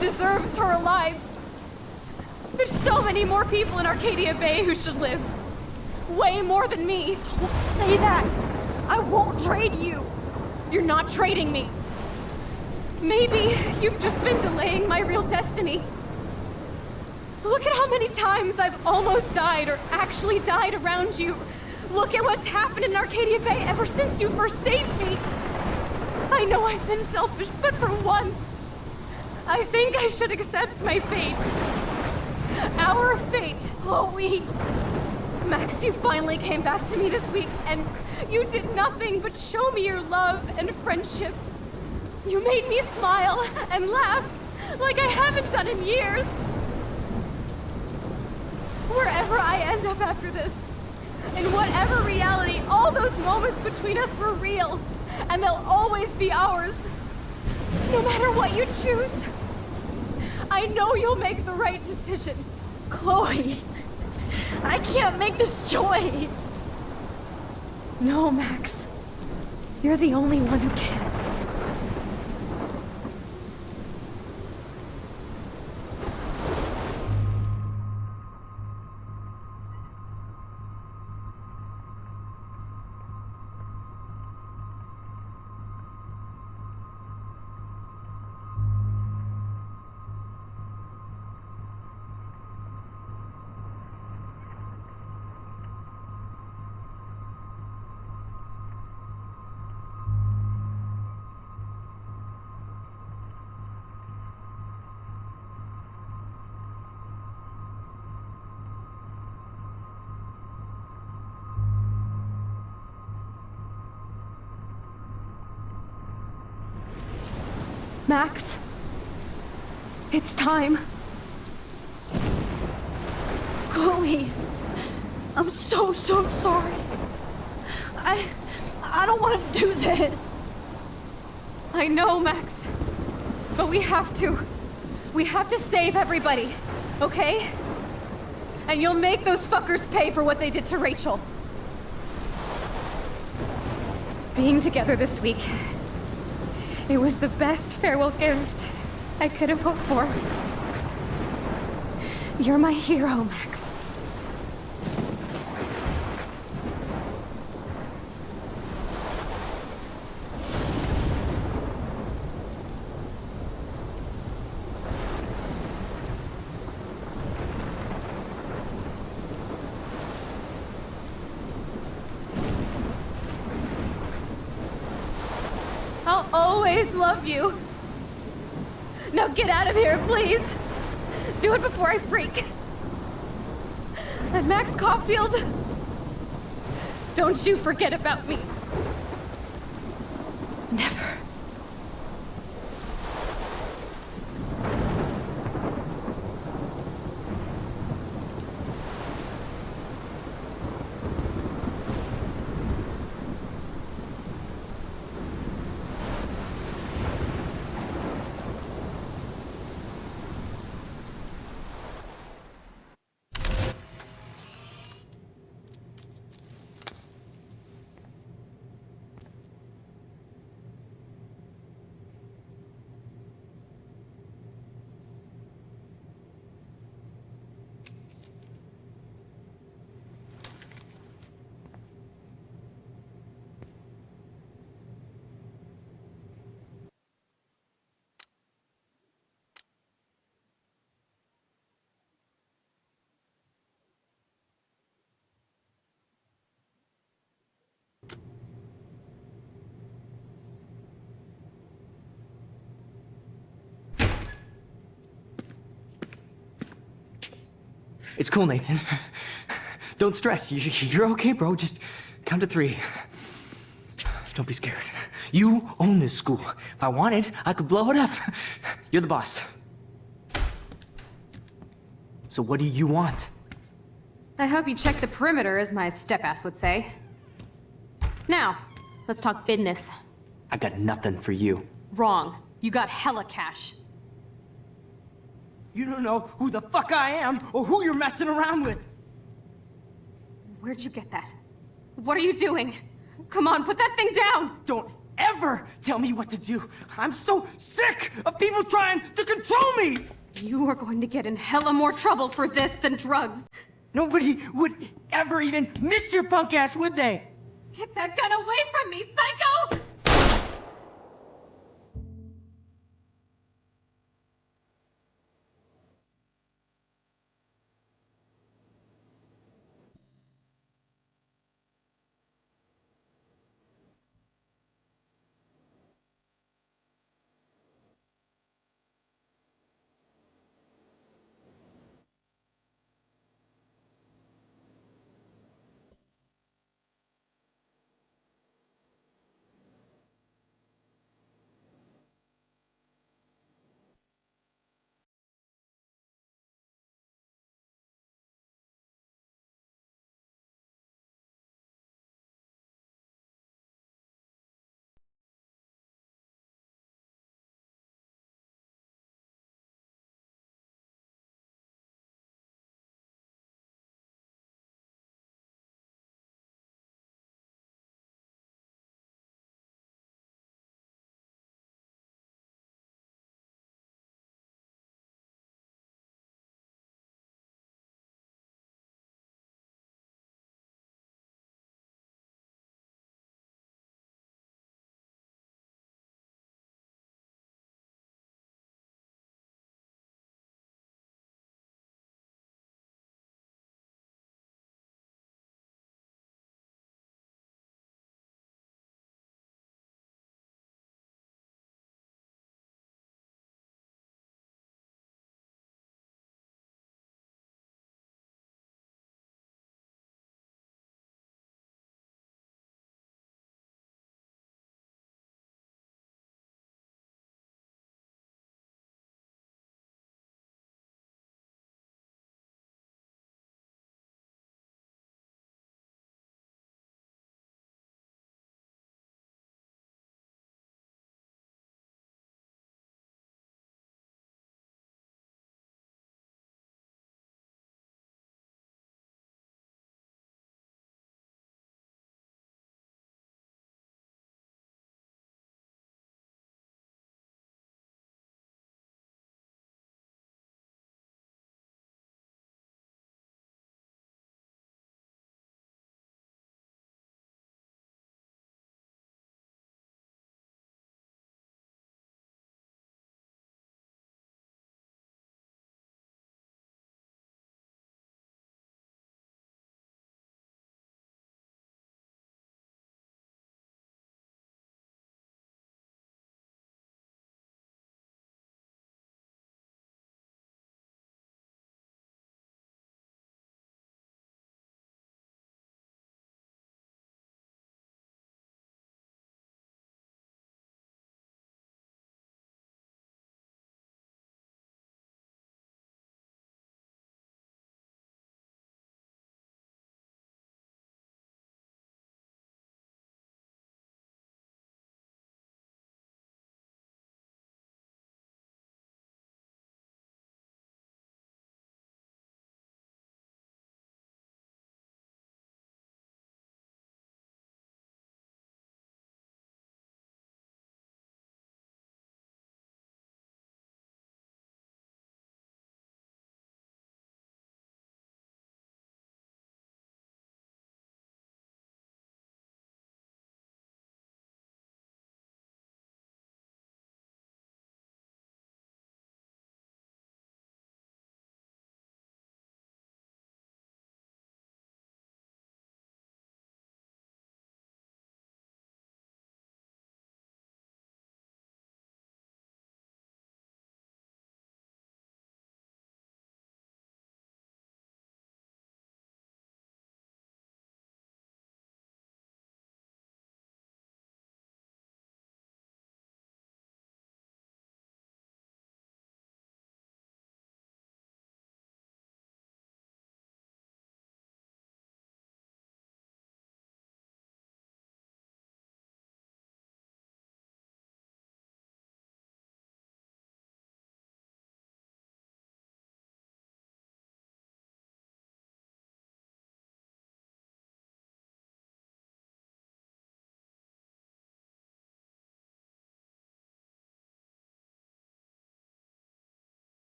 deserves her alive. There's so many more people in Arcadia Bay who should live. Way more than me. Don't say that. I won't trade you. You're not trading me. Maybe you've just been delaying my real destiny. Look at how many times I've almost died or actually died around you. Look at what's happened in Arcadia Bay ever since you first saved me. I know I've been selfish, but for once, I think I should accept my fate. Our fate. Chloe! Max, you finally came back to me this week, and you did nothing but show me your love and friendship. You made me smile and laugh like I haven't done in years. Wherever I end up after this, in whatever reality, all those moments between us were real, and they'll always be ours. No matter what you choose, I know you'll make the right decision. Chloe, I can't make this choice. No, Max. You're the only one who can. Max, it's time. Chloe, I'm so sorry. I don't want to do this. I know, Max, but we have to. We have to save everybody, okay? And you'll make those fuckers pay for what they did to Rachel. Being together this week, it was the best farewell gift I could have hoped for. You're my hero, Max. I'll always love you. Now get out of here, please. Do it before I freak. And Max Caulfield, don't you forget about me. Never. It's cool, Nathan. Don't stress. You're okay, bro. Just count to 3. Don't be scared. You own this school. If I wanted, I could blow it up. You're the boss. So what do you want? I hope you check the perimeter, as my step-ass would say. Now, let's talk business. I got nothing for you. Wrong. You got hella cash. You don't know who the fuck I am or who you're messing around with. Where'd you get that? What are you doing? Come on, put that thing down! Don't ever tell me what to do. I'm so sick of people trying to control me! You are going to get in hella more trouble for this than drugs. Nobody would ever even miss your punk ass, would they? Get that gun away from me, psycho!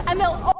And they'll